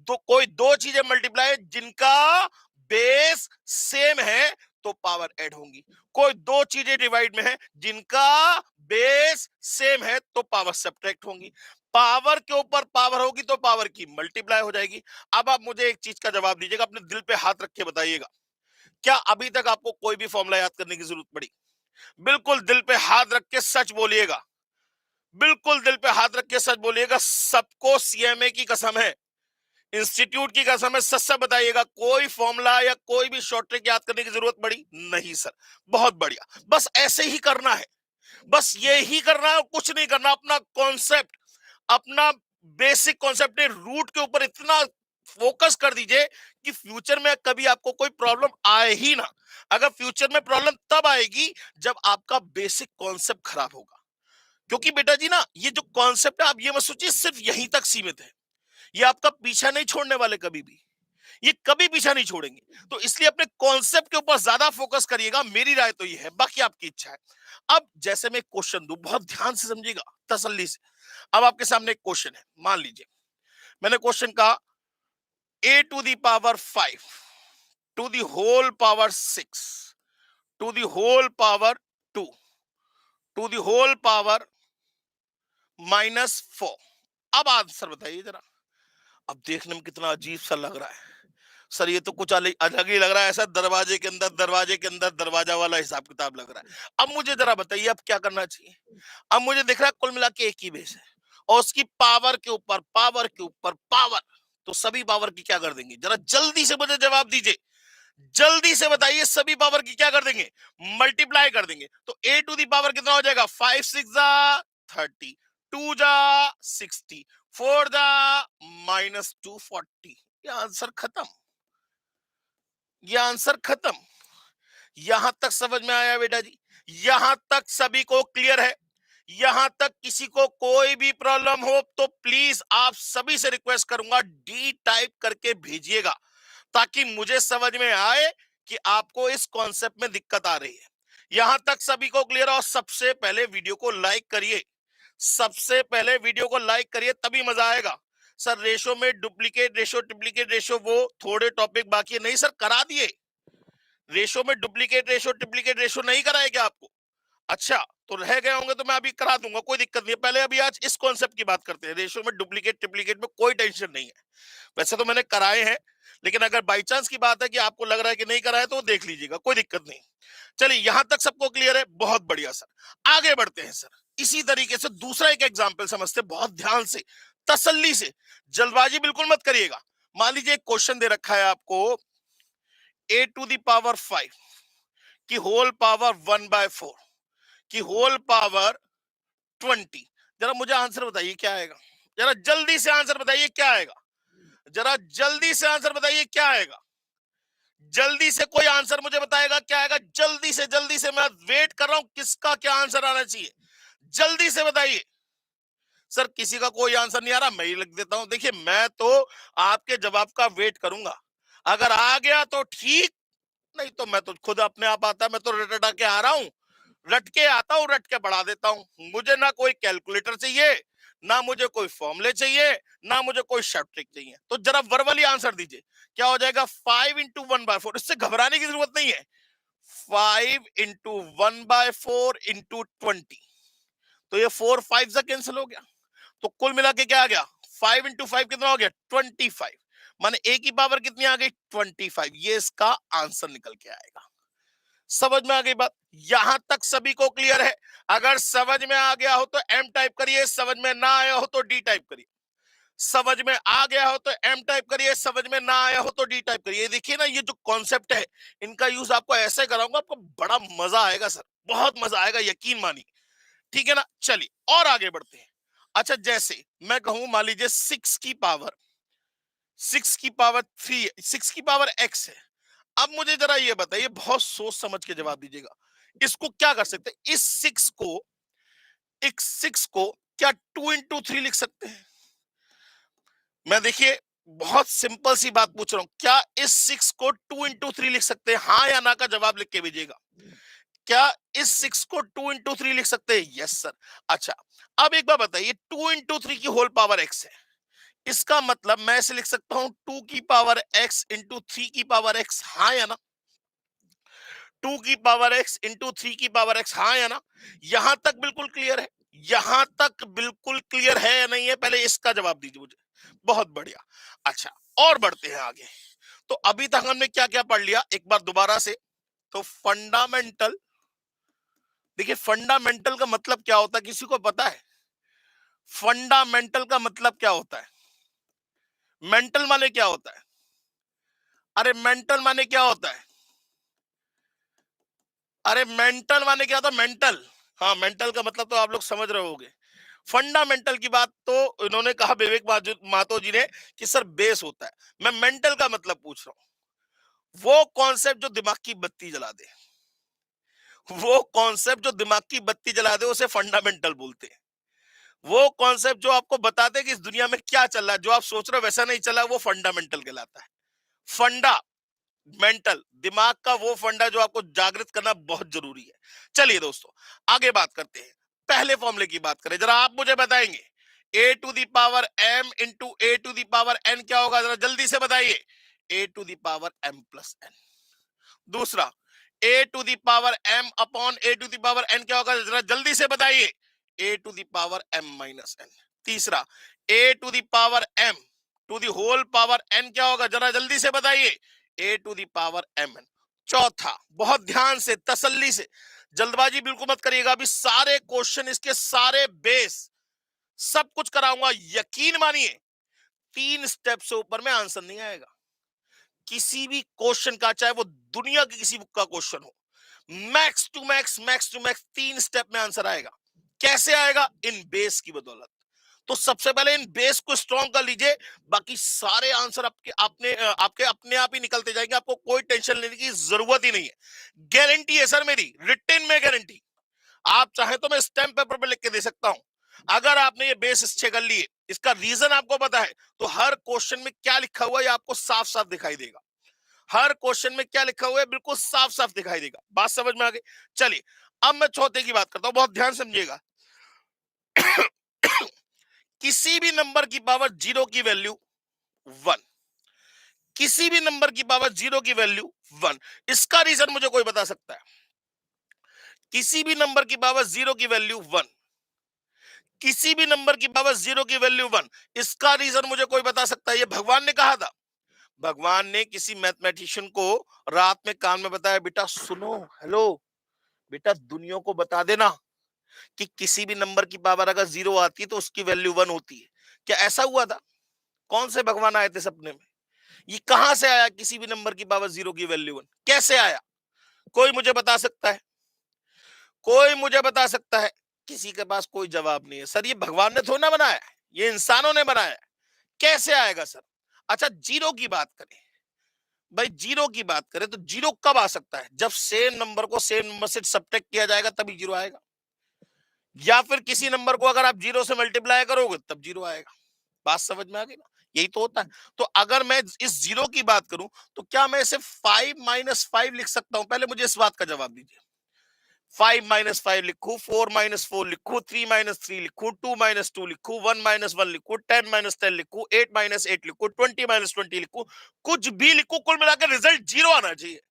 Speaker 1: तो कोई दो चीजें मल्टीप्लाई जिनका बेस सेम है तो पावर ऐड होंगी। कोई दो चीजें डिवाइड में है जिनका बेस सेम है तो पावर सब्ट्रैक्ट होंगी। पावर के ऊपर पावर होगी तो पावर की मल्टीप्लाई हो जाएगी। अब आप मुझे एक चीज का जवाब दीजिएगा, अपने दिल पे हाथ रख के बताइएगा, क्या अभी तक आपको कोई भी फॉर्मूला याद करने की जरूरत पड़ी? बिल्कुल दिल पे हाथ रख के सच बोलिएगा, बिल्कुल दिल पे हाथ रख के सच बोलिएगा। सबको सीएमए की कसम है, इंस्टीट्यूट की कसम है, सच सच बताइएगा, कोई फॉर्मूला या कोई भी शॉर्ट ट्रिक याद करने की जरूरत पड़ी? नहीं सर। बहुत बढ़िया, बस ऐसे ही करना है, बस ये ही करना है, कुछ नहीं करना। अपना कॉन्सेप्ट, अपना बेसिक कॉन्सेप्ट रूट के ऊपर इतना फोकस कर दीजिए कि फ्यूचर में कभी आपको कोई प्रॉब्लम आए ही ना। अगर फ्यूचर में प्रॉब्लम तब आएगी जब आपका बेसिक कॉन्सेप्ट खराब होगा। क्योंकि बेटा जी ना, ये जो कॉन्सेप्ट है, आप ये मत सोचिए सिर्फ यहीं तक सीमित है, ये आपका पीछा नहीं छोड़ने वाले कभी भी। ये कभी पीछा नहीं छोड़ेंगे। तो इसलिए अपने कॉन्सेप्ट के ऊपर ज्यादा फोकस करिएगा, मेरी राय तो ये है, बाकी आपकी इच्छा है। अब जैसे मैं क्वेश्चन दूं, बहुत ध्यान से समझिएगा, तसल्ली से। अब आपके सामने एक क्वेश्चन है, मान लीजिए मैंने क्वेश्चन कहा a⁵ to the whole power 6 to the whole power 2 to the whole power -4। अब आंसर बताइए जरा। अब देखने में कितना अजीब सा लग रहा है सर, ये तो कुछ अलग ही लग रहा है, ऐसा दरवाजे के अंदर दरवाजा वाला हिसाब किताब लग रहा है। अब मुझे जरा बताइए अब क्या करना चाहिए। अब मुझे दिख रहा है कुल मिला के एक ही बेस है, और उसकी पावर के ऊपर पावर के ऊपर पावर, तो सभी पावर की क्या कर देंगे, जरा जल्दी से मुझे जवाब दीजिए, जल्दी से बताइए, सभी पावर की क्या कर देंगे, मल्टीप्लाई कर देंगे। तो ए टू दी पावर कितना हो जाएगा, 5 6 जा 30, 2 जा 60, 4 जा -240। ये आंसर खत्म, ये आंसर खत्म। यहां तक समझ में आया बेटा जी, यहां तक सभी को क्लियर है। यहां तक किसी को कोई भी प्रॉब्लम हो तो प्लीज आप सभी से रिक्वेस्ट करूंगा डी टाइप करके भेजिएगा, ताकि मुझे समझ में आए कि आपको इस कॉन्सेप्ट में दिक्कत आ रही है। यहां तक सभी को क्लियर। और सबसे पहले वीडियो को लाइक करिए, सबसे पहले वीडियो को लाइक करिए, तभी मजा आएगा। सर रेशो में डुप्लीकेट रेशो ट्रिप्लीकेट रेशो वो थोड़े टॉपिक बाकी है, नहीं सर करा दिए। रेशो में डुप्लीकेट रेशो ट्रिप्लीकेट रेशो नहीं कराए क्या आपको? अच्छा, तो रह गए होंगे तो मैं अभी करा दूंगा, कोई दिक्कत नहीं है। पहले अभी आज इस कॉन्सेप्ट की बात करते हैं। रेशो में डुप्लीकेट ट्रिप्लीकेट में कोई टेंशन नहीं है, वैसे तो मैंने कराए हैं, लेकिन अगर बाई चांस की बात है कि आपको लग रहा है कि नहीं कराए तो वो देख लीजिएगा, कोई दिक्कत नहीं। चलिए यहां तक सबको क्लियर है, बहुत बढ़िया सर। आगे बढ़ते हैं सर, इसी तरीके से दूसरा एक एग्जाम्पल समझते, बहुत ध्यान से, तसल्ली से, जल्दबाजी बिल्कुल मत करिएगा। मान लीजिए एक क्वेश्चन दे रखा है आपको, a⁵ की होल पावर 1/4 की होल पावर 20। जरा मुझे आंसर बताइए क्या आएगा, जरा जल्दी से आंसर बताइए क्या आएगा, जरा जल्दी से आंसर बताइए क्या आएगा। जल्दी से कोई आंसर मुझे बताएगा क्या आएगा, जल्दी से मैं वेट कर रहा हूं किसका क्या आंसर आना चाहिए, जल्दी से बताइए। सर किसी का कोई आंसर नहीं आ रहा, मैं ही लिख देता हूं। देखिए मैं तो आपके जवाब का वेट करूंगा, अगर आ गया तो ठीक, नहीं तो मैं तो खुद अपने आप आता, मैं तो रटा के आ रहा हूं, रट के आता हूं, रट के बढ़ा देता हूं। मुझे ना कोई कैलकुलेटर चाहिए, ना मुझे कोई फॉर्मूले चाहिए, ना मुझे कोई शॉर्ट ट्रिक चाहिए। तो जरा वर्बली आंसर दीजिए, क्या हो जाएगा 5 × 1/4। इससे घबराने की जरूरत नहीं है, 5 × 1/4 × 20, तो ये 4 5 से कैंसिल हो गया, तो कुल मिला के क्या आ गया, 5 × 5 कितना हो गया 25, माने ए की पावर कितनी आ गई 25। ये इसका आंसर निकल के आएगा। समझ में आ गई बात, यहां तक सभी को क्लियर है। अगर समझ में आ गया हो तो एम टाइप करिए, समझ में ना आया हो तो डी टाइप करिए। समझ में आ गया हो तो एम टाइप करिए, समझ में ना आया हो तो डी टाइप करिए। देखिए ना, ये जो कॉन्सेप्ट है इनका यूज आपको ऐसे कराऊंगा, आपको बड़ा मजा आएगा सर, बहुत मजा आएगा, यकीन मानिए। ठीक है ना, चलिए और आगे बढ़ते हैं। अच्छा, जैसे मैं कहूं मान लीजिए 6 की पावर x है। अब मुझे जरा ये बताइए, बहुत सोच समझ के जवाब दीजिएगा, इसको क्या कर सकते हैं, इस 6 को क्या 2 × 3 लिख सकते हैं? मैं देखिए बहुत सिंपल सी बात पूछ रहा हूं, क्या इस 6 को 2 × 3 लिख सकते हैं? हाँ या ना का जवाब लिख के भेजिएगा। क्या इस 6 को 2 × 3 लिख सकते हैं? Yes sir. अच्छा, अब एक बार बताइए, 2 × 3 की होल पावर x है, इसका मतलब मैं इसे लिख सकता हूं 2 की पावर x × 3 की पावर x, हाँ या ना? 2 की पावर x × 3 की पावर x, हाँ या ना? यहां तक बिल्कुल क्लियर है, यहां तक बिल्कुल क्लियर है या नहीं है, पहले इसका जवाब दीजिए मुझे। बहुत बढ़िया। अच्छा, और बढ़ते हैं आगे। तो अभी तक हमने क्या क्या पढ़ लिया, एक बार दोबारा से। तो फंडामेंटल, देखिए फंडामेंटल का मतलब क्या होता है, किसी को पता है? फंडामेंटल का मतलब क्या होता है? मेंटल माने क्या होता है? अरे मेंटल माने क्या होता है? अरे मेंटल माने क्या होता है, मेंटल। हाँ, मेंटल का मतलब तो आप लोग समझ रहे होंगे। फंडामेंटल की बात तो इन्होंने कहा, विवेक मातो जी ने, कि सर बेस होता है। मैं मेंटल का मतलब पूछ रहा हूं, वो कॉन्सेप्ट जो दिमाग की बत्ती जला दे, वो कॉन्सेप्ट जो दिमाग की बत्ती जला दे उसे फंडामेंटल बोलते हैं। वो कॉन्सेप्ट जो आपको बताते कि इस दुनिया में क्या चल रहा है, जो आप सोच रहे हो वैसा नहीं चला, वो फंडामेंटल कहलाता है। फंडा मेंटल, दिमाग का वो फंडा जो आपको जागृत करना बहुत जरूरी है। चलिए दोस्तों आगे बात करते हैं। पहले फॉर्मूले की बात करें, जरा आप मुझे बताएंगे a to the power m into a to the power n क्या होगा, जरा जल्दी से बताइए। A to the power m plus n. दूसरा, a to the power m upon a to the power n क्या होगा, जरा जल्दी से बताइए। A to the power m minus n. तीसरा, a to the power m to the whole power n क्या होगा, जरा जल्दी से बताइए। A to the power m n. चौथा, बहुत ध्यान से तसल्ली से, जल्दबाजी बिल्कुल मत करिएगा, अभी सारे क्वेश्चन इसके सारे बेस सब कुछ कराऊंगा, यकीन मानिए 3 स्टेप से ऊपर में आंसर नहीं आएगा किसी भी क्वेश्चन का, चाहे वो दुनिया की किसी बुक का क्वेश्चन हो। मैक्स टू मैक्स 3 स्टेप में आंसर आएगा। कैसे आएगा? इन बेस की बदौलत। तो सबसे पहले इन बेस को स्ट्रॉन्ग कर लीजिए, बाकी सारे आंसर आपके अपने आप ही निकलते जाएंगे, आपको कोई टेंशन लेने की जरूरत ही नहीं है। गारंटी है सर मेरी, रिटन में गारंटी। आप चाहे तो मैं स्टैम्प पेपर पे लिख के दे सकता हूं। अगर आपने ये बेस अच्छे कर लिए, इसका रीजन आपको पता है, तो हर क्वेश्चन में क्या लिखा हुआ है आपको साफ साफ दिखाई देगा। हर क्वेश्चन में क्या लिखा हुआ है बिल्कुल साफ साफ दिखाई देगा। बात समझ में आ गई? चलिए अब मैं चौथे की बात करता हूं, बहुत ध्यान समझिएगा। किसी भी नंबर की पावर जीरो की वैल्यू 1, किसी भी नंबर की पावर जीरो की वैल्यू 1। इसका रीजन मुझे कोई बता सकता है? किसी भी नंबर की पावर जीरो की वैल्यू 1, किसी भी नंबर की पावर जीरो की वैल्यू 1, इसका रीजन मुझे कोई बता सकता है? ये भगवान ने कहा था। भगवान ने किसी मैथमेटिशियन को रात में कान में बताया, बेटा सुनो, हेलो बेटा, दुनिया को बता देना कि किसी भी नंबर की पावर अगर जीरो आती है तो उसकी वैल्यू 1 होती है। क्या ऐसा हुआ था? कौन से भगवान आए थे सपने में? ये कहां से आया किसी भी नंबर की पावर जीरो की वैल्यू 1? कैसे आया? कोई मुझे बता सकता है? कोई मुझे बता सकता है? किसी के पास कोई जवाब नहीं है। सर ये भगवान ने थोड़ा ना बनाया है, ये इंसानों ने बनाया है। कैसे आएगा सर? अच्छा जीरो की बात करें, भाई जीरो की बात करें तो जीरो कब आ सकता है? जब सेम नंबर को सेम नंबर से सब्ट्रैक्ट किया जाएगा तभी जीरो आएगा, या फिर किसी नंबर को अगर आप जीरो से मल्टीप्लाई करोगे तब जीरो आएगा। बात समझ में आ गई ना? यही तो होता है। तो अगर मैं इस जीरो की बात करूं तो क्या मैं इसे 5 - 5 लिख सकता हूं? पहले मुझे इस बात का जवाब दीजिए। 5 - 5 लिखूं, 4 - 4 लिखूं, 3 - 3 लिखूं, 2 - 2 लिखूं, 1 - 1 लिखूं, 10 - 10 लिखूं, 8 - 8 लिखूं, 20 - 20 लिखूं, कुछ भी लिखूं, कुल मिलाकर रिजल्ट जीरो आना चाहिए।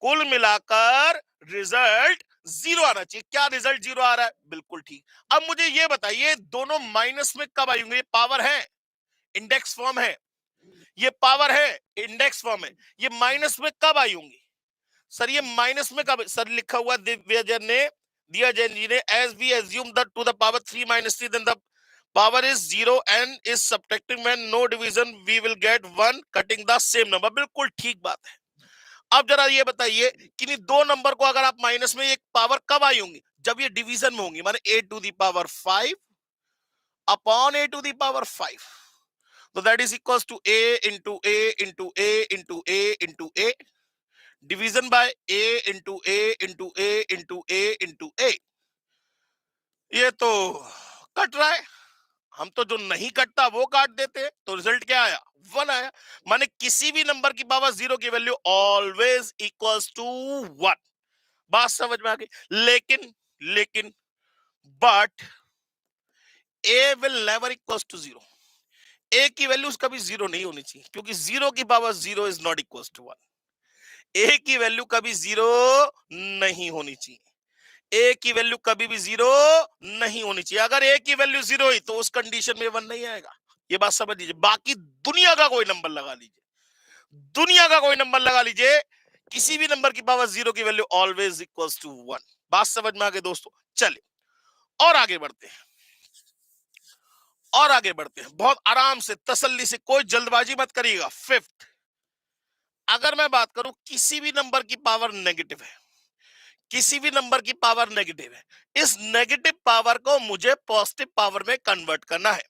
Speaker 1: कुल मिलाकर रिजल्ट जीरो आना चाहिए। क्या रिजल्ट जीरो आ रहा है? बिल्कुल ठीक। अब मुझे ये बताइए दोनों माइनस में कब आएंगे? ये पावर है, इंडेक्स फॉर्म है, ये पावर है, इंडेक्स फॉर्म है, ये माइनस में कब आई होंगी? सर ये माइनस में कब? सर लिखा हुआ दिया जैन जी ने, as we assume the to the power 3 - 3 then the power is zero and is subtracting when no division we will get 1 cutting the same number. बिल्कुल ठीक बात है। अब जरा ये बताइए कि इन दो नंबर को अगर आप माइनस में, एक पावर कब आई होंगी? जब ये डिवीजन में होंगी, माने a to the power 5 upon a to the power 5। तो that is equals to a into a into a into a into a, division by a into a into a into a into a. ये तो cut रहा है। हम तो जो नहीं कटता वो काट देते हैं, तो रिजल्ट क्या आया? 1 आया। माने किसी भी नंबर की पावर जीरो की वैल्यू ऑलवेज इक्वल्स टू 1। बात समझ में आ गई? लेकिन लेकिन but a will never equals to zero. ए की वैल्यू कभी जीरो नहीं होनी चाहिए, क्योंकि जीरो की power zero is not equals to 1। ए की वैल्यू कभी जीरो नहीं होनी चाहिए। ए की वैल्यू कभी भी जीरो नहीं होनी चाहिए। अगर ए की वैल्यू जीरो हुई तो उस कंडीशन में 1 नहीं आएगा। ये बात समझ लीजिए। बाकी दुनिया का कोई नंबर लगा लीजिए, दुनिया का कोई नंबर लगा लीजिए, किसी भी नंबर की पावर जीरो की वैल्यू ऑलवेज इक्वल्स टू 1। बात समझ में आ गई दोस्तों? चलिए और आगे बढ़ते हैं, और आगे बढ़ते हैं, बहुत आराम से तसल्ली से, कोई जल्दबाजी मत करिएगा। फिफ्थ, अगर मैं बात करूं किसी भी नंबर की पावर नेगेटिव है, किसी भी नंबर की पावर नेगेटिव है, इस नेगेटिव पावर को मुझे पॉजिटिव पावर में कन्वर्ट करना है।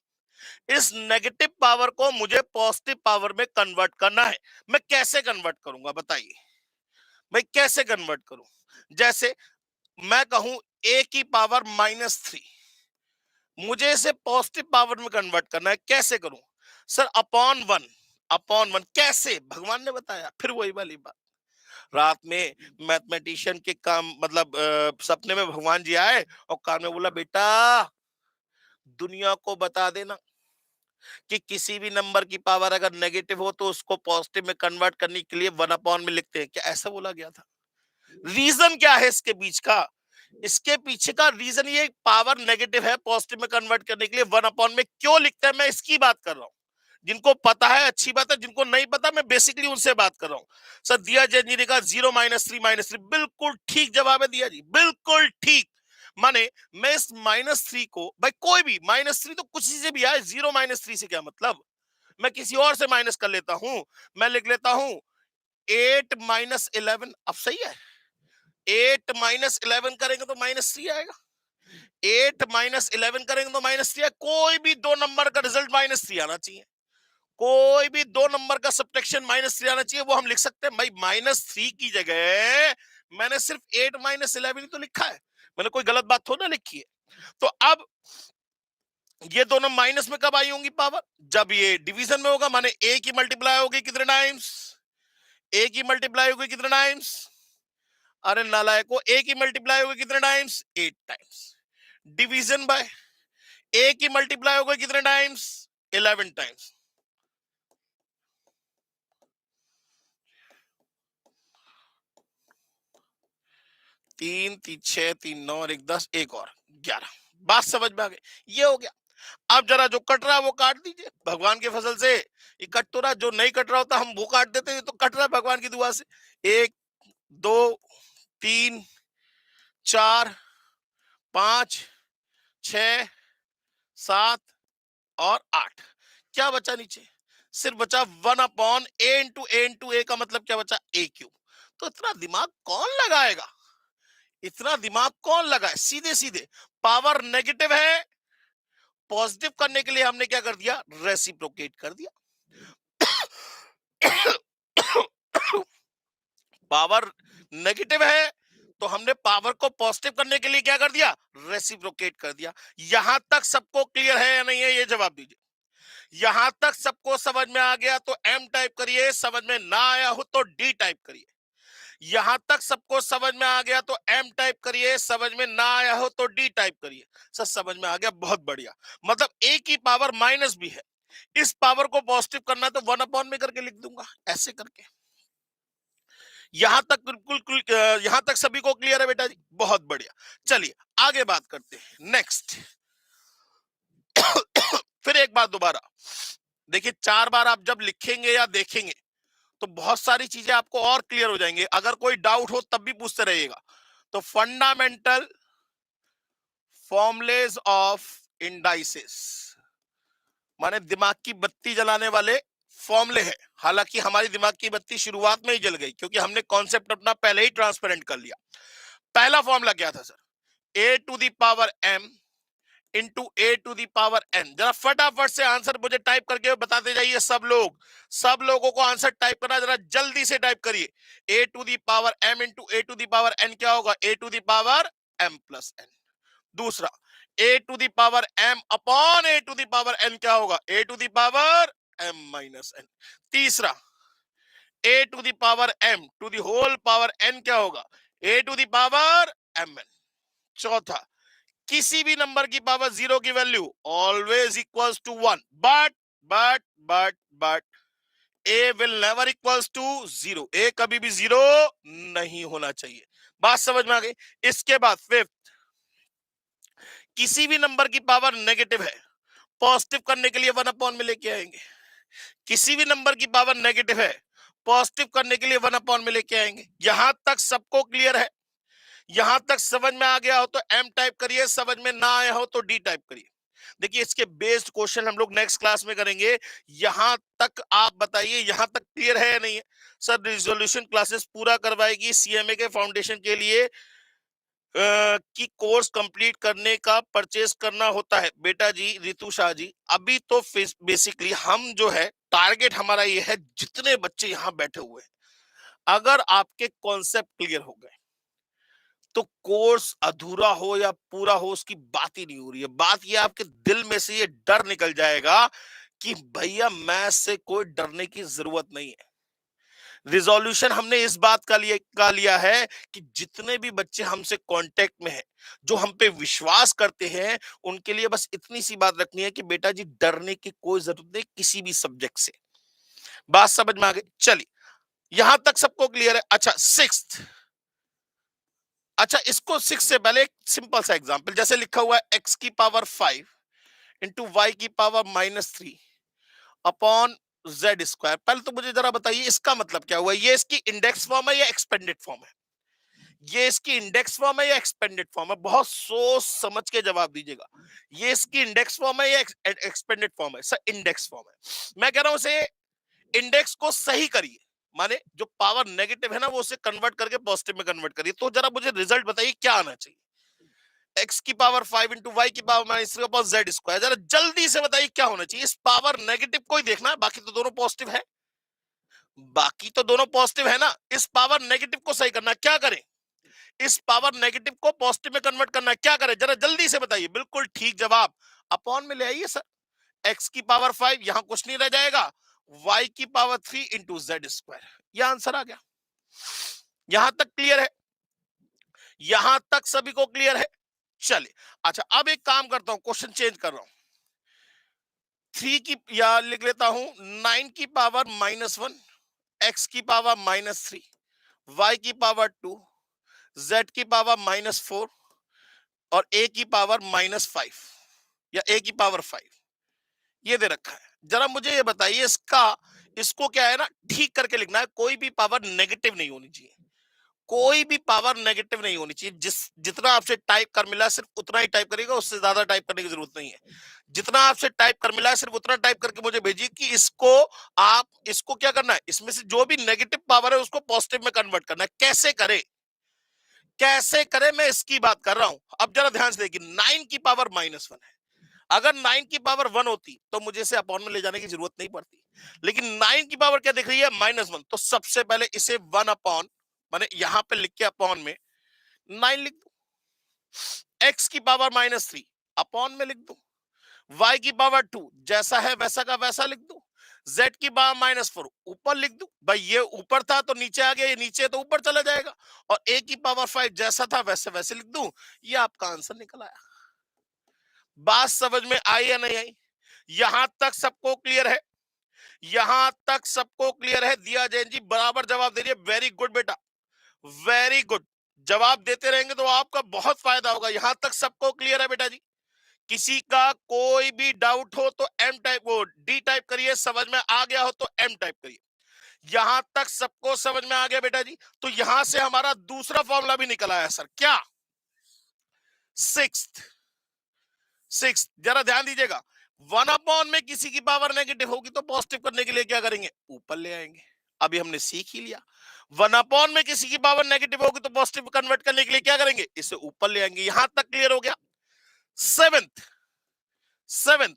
Speaker 1: इस नेगेटिव पावर को मुझे पॉजिटिव पावर में कन्वर्ट करना है। मैं कैसे कन्वर्ट करूंगा बताइए? मैं कैसे कन्वर्ट करूं? जैसे मैं कहूं ए की पावर -3, मुझे इसे पॉजिटिव पावर में कन्वर्ट करना है। कैसे करूं? Sir upon 1, upon 1। कैसे? भगवान ने बताया। फिर वही वाली बात, रात में मैथमेटिशियन के काम मतलब सपने में भगवान जी आए और कान में बोला, बेटा दुनिया को बता देना कि किसी भी नंबर की पावर अगर नेगेटिव हो तो उसको पॉजिटिव में कन्वर्ट करने के लिए 1 अपॉन में लिखते हैं। क्या ऐसा बोला गया था? रीजन क्या है इसके बीच का? इसके पीछे का रीजन ये, पावर नेगेटिव है, पॉजिटिव में कन्वर्ट करने के लिए 1 अपॉन में क्यों लिखते हैं, मैं इसकी बात कर रहा हूं। जिनको पता है अच्छी बात है, जिनको नहीं पता मैं बेसिकली उनसे बात कर रहा हूं। सर दिया जय जी ने कहा 0 - 3 - 3, बिल्कुल ठीक जवाब है दिया जी, बिल्कुल ठीक। माने मैं इस -3 को, भाई कोई भी -3 तो कुछ से भी आए, 0 - 3 से क्या मतलब, मैं किसी और से माइनस कर लेता हूं। मैं लिख लेता हूं 8 - 11। अब सही है, 8 - 11 करेंगे तो -3 आएगा, 8 - 11 करेंगे तो -3 आएगा। कोई भी दो नंबर का रिजल्ट -3 आना चाहिए, कोई भी दो नंबर का सब्ट्रैक्शन -3 आना चाहिए, वो हम लिख सकते हैं। भाई -3 की जगह मैंने सिर्फ 8 - 11 ही तो लिखा है, मैंने कोई गलत बात थोड़ा ना लिखी है। तो अब ये दोनों माइनस में कब आई होंगी पावर? जब ये डिवीजन में होगा, माने ए की मल्टीप्लाई होगी कितने टाइम्स, ए की मल्टीप्लाई होगी कितने टाइम्स, अरे नालायको, ए की मल्टीप्लाई होगी कितने टाइम्स, 8 टाइम्स। डिवीजन बाय ए की मल्टीप्लाई होगी कितने टाइम्स, 11 टाइम्स। 3 3 6 3 9 और 1 10, एक और 11। बात समझ में आ गई? ये हो गया। अब जरा जो कट रहा है वो काट दीजिए भगवान के फसल से। ये कट तो रहा, जो नहीं कट रहा होता हम वो काट देते हैं, तो कट रहा है भगवान की दुआ से। 1 2 3 4 5 6 7 और 8। क्या बचा नीचे? सिर्फ बचा 1 अपॉन a इंटू का मतलब क्या बचा, a क्यूब। तो इतना दिमाग कौन लगाएगा, इतना दिमाग कौन लगाए? सीधे सीधे पावर नेगेटिव है, पॉजिटिव करने के लिए हमने क्या कर दिया, रेसिप्रोकेट कर दिया। पावर नेगेटिव है तो हमने पावर को पॉजिटिव करने के लिए क्या कर दिया, रेसिप्रोकेट कर दिया। यहां तक सबको क्लियर है या नहीं है, ये जवाब दीजिए। यहां तक सबको समझ में आ गया तो एम टाइप करिए, समझ में ना आया हो तो डी टाइप करिए। यहां तक सबको समझ में आ गया तो एम टाइप करिए, समझ में ना आया हो तो डी टाइप करिए। सर समझ में आ गया, बहुत बढ़िया। मतलब ए की पावर माइनस भी है, इस पावर को पॉजिटिव करना तो 1 अपॉन में करके लिख दूंगा, ऐसे करके। यहां तक बिल्कुल यहां तक सभी को क्लियर है बेटा जी, बहुत बढ़िया। चलिए आगे बात करते हैं, नेक्स्ट। फिर एक बार दोबारा देखिए, 4 बार आप जब लिखेंगे या देखेंगे तो बहुत सारी चीजें आपको और क्लियर हो जाएंगे। अगर कोई डाउट हो तब भी पूछते रहिएगा। तो फंडामेंटल फॉर्मुलेज ऑफ इंडाइसिस, माने दिमाग की बत्ती जलाने वाले फॉर्मूले हैं। हालांकि हमारी दिमाग की बत्ती शुरुआत में ही जल गई क्योंकि हमने कॉन्सेप्ट अपना पहले ही ट्रांसपेरेंट कर लिया। पहला फॉर्मूला क्या था sir, a to the power m into a to the power n. जरा फटाफट से आंसर मुझे टाइप करके बताते जाइए सब लोग, सब लोगों को आंसर टाइप करना, जरा जल्दी से टाइप करिए। A to the power m into a to the power n क्या होगा, a to the power m plus n. दूसरा, a to the power m upon a to the power n क्या होगा, a to the power m minus n. तीसरा, a to the power m to the whole power n क्या होगा, a to the power m n. चौथा, किसी भी number की power 0 की value always equals to 1, but a will never equals to 0। ए कभी भी 0 नहीं होना चाहिए। बात समझ में आ गई? इसके बाद फिफ्थ, किसी भी नंबर की पावर नेगेटिव है, पॉजिटिव करने के लिए 1 अपॉन में लेके आएंगे। किसी भी नंबर की पावर नेगेटिव है, पॉजिटिव करने के लिए 1 अपॉन में लेके आएंगे। यहां तक सबको क्लियर है? यहां तक समझ में आ गया हो तो एम टाइप करिए, समझ में ना आया हो तो डी टाइप करिए। देखिए इसके बेस्ड क्वेश्चन हम लोग नेक्स्ट क्लास में करेंगे। यहां तक आप बताइए, यहां तक क्लियर है या नहीं है? सर रिजोल्यूशन क्लासेस पूरा करवाएगी सीएमए के फाउंडेशन के लिए कि कोर्स कंप्लीट करने का परचेस करना होता है। बेटा जी रितु शाह जी, अभी तो बेसिकली हम जो है टारगेट हमारा ये है, जितने बच्चे यहां बैठे हुए हैं अगर आपके कॉन्सेप्ट क्लियर हो गए तो कोर्स अधूरा हो या पूरा हो उसकी बात ही नहीं हो रही है। बात ये आपके दिल में से ये डर निकल जाएगा कि भैया मैथ से कोई डरने की जरूरत नहीं है। रिजोल्यूशन हमने इस बात का लिया है कि जितने भी बच्चे हमसे कांटेक्ट में हैं, जो हम पे विश्वास करते हैं, उनके लिए बस इतनी सी बात रखनी है कि बेटा जी डरने की कोई जरूरत नहीं किसी भी सब्जेक्ट से। बात समझ में आ गई? चलिए, यहां तक सबको क्लियर है। अच्छा, सिक्स्थ। अच्छा, इसको सिक्स से पहले एक सिंपल सा एग्जांपल, जैसे लिखा हुआ है एक्स की पावर 5 इंटू वाई की पावर -3 अपॉन जेड स्क्वायर। पहले तो मुझे जरा बताइए इसका मतलब क्या हुआ? ये इसकी इंडेक्स फॉर्म है या एक्सपेंडेड फॉर्म है? ये इसकी इंडेक्स फॉर्म है या एक्सपेंडेड फॉर्म है? बहुत सोच समझ के जवाब दीजिएगा। ये इसकी इंडेक्स फॉर्म है या एक्सपेंडेड फॉर्म है? सर इंडेक्स फॉर्म है। मैं कह रहा हूं इसे इंडेक्स को सही करिए, माने जो पावर नेगेटिव है ना वो उसे कन्वर्ट करके पॉजिटिव में कन्वर्ट करिए। तो जरा मुझे रिजल्ट बताइए क्या आना चाहिए? एक्स की पावर 5 इंटू वाई की पावर -3 अपॉन जेड स्क्वायर। जरा जल्दी से बताइए क्या होना चाहिए? इस पावर नेगेटिव को ही देखना है, बाकी तो दोनों पॉजिटिव है। बाकी तो दोनों पॉजिटिव है ना। इस पावर नेगेटिव को सही करना है, क्या करें? इस पावर नेगेटिव को पॉजिटिव में कन्वर्ट करना है, क्या करें? जरा जल्दी से बताइए। बिल्कुल ठीक जवाब, अपॉन में ले आइए सर। एक्स की पावर 5, यहां कुछ नहीं रह जाएगा, वाई की पावर 3 इंटू जेड स्क्वायर। यह आंसर आ गया। यहां तक क्लियर है? यहां तक सभी को क्लियर है? चलिए, अच्छा अब एक काम करता हूं, क्वेश्चन चेंज कर रहा हूं। 3 की या लिख लेता हूं 9 की पावर -1, एक्स की पावर -3, वाई की पावर 2, जेड की पावर -4 और ए की पावर -5 या ए की पावर 5, ये दे रखा है। जरा मुझे ये बताइए इसका, इसको क्या है ना, ठीक करके लिखना है। कोई भी पावर नेगेटिव नहीं होनी चाहिए, कोई भी पावर नेगेटिव नहीं होनी चाहिए। जितना आपसे टाइप कर मिला है सिर्फ उतना ही टाइप करिएगा, उससे ज्यादा टाइप करने की जरूरत नहीं है। जितना आपसे टाइप कर मिला है सिर्फ उतना टाइप करके मुझे भेजिए कि इसको, आप इसको क्या करना है, इसमें से जो भी नेगेटिव पावर है उसको पॉजिटिव में कन्वर्ट करना है। कैसे करें, कैसे करें, मैं इसकी बात कर रहा हूं। अब जरा ध्यान से देखिए, 9 की पावर -1 है। अगर 9 की पावर 1 होती तो मुझे इसे अपॉन में ले जाने की जरूरत नहीं पड़ती, लेकिन 9 की पावर क्या दिख रही है? -1। तो सबसे पहले इसे 1 अपॉन, माने यहां पे लिख के अपॉन में 9 लिख दो। एक्स की पावर -3 अपॉन में लिख दो। वाई की पावर 2 जैसा है वैसा का वैसा लिख दो। जेड की पावर -4 ऊपर लिख दो। भाई ये ऊपर था तो नीचे आ गया, ये नीचे है तो ऊपर चला जाएगा। और ए की पावर 5 जैसा था वैसे वैसे लिख दू। ये आपका आंसर निकल आया। बात समझ में आई या नहीं आई? यहां तक सबको क्लियर है? यहां तक सबको क्लियर है? दिया जैन जी बराबर जवाब दे रही है। वेरी गुड बेटा, वेरी गुड। जवाब देते रहेंगे तो आपका बहुत फायदा होगा। यहां तक सबको क्लियर है बेटा जी? किसी का कोई भी डाउट हो तो एम टाइप, वो डी टाइप करिए। समझ में आ गया हो तो एम टाइप करिए। यहां तक सबको समझ में आ गया बेटा जी? तो यहां से हमारा दूसरा फॉर्मूला भी निकल आया सर। क्या? सिक्स्थ। सिक्स, जरा ध्यान दीजिएगा। 1 अपॉन में किसी की पावर नेगेटिव होगी तो पॉजिटिव करने के लिए क्या करेंगे? ऊपर ले आएंगे। अभी हमने सीख ही लिया। 1 अपॉन में किसी की पावर नेगेटिव होगी तो पॉजिटिव कन्वर्ट करने के लिए क्या करेंगे? इसे ऊपर ले आएंगे। यहां तक क्लियर हो गया? सेवेंथ, सेवेंथ,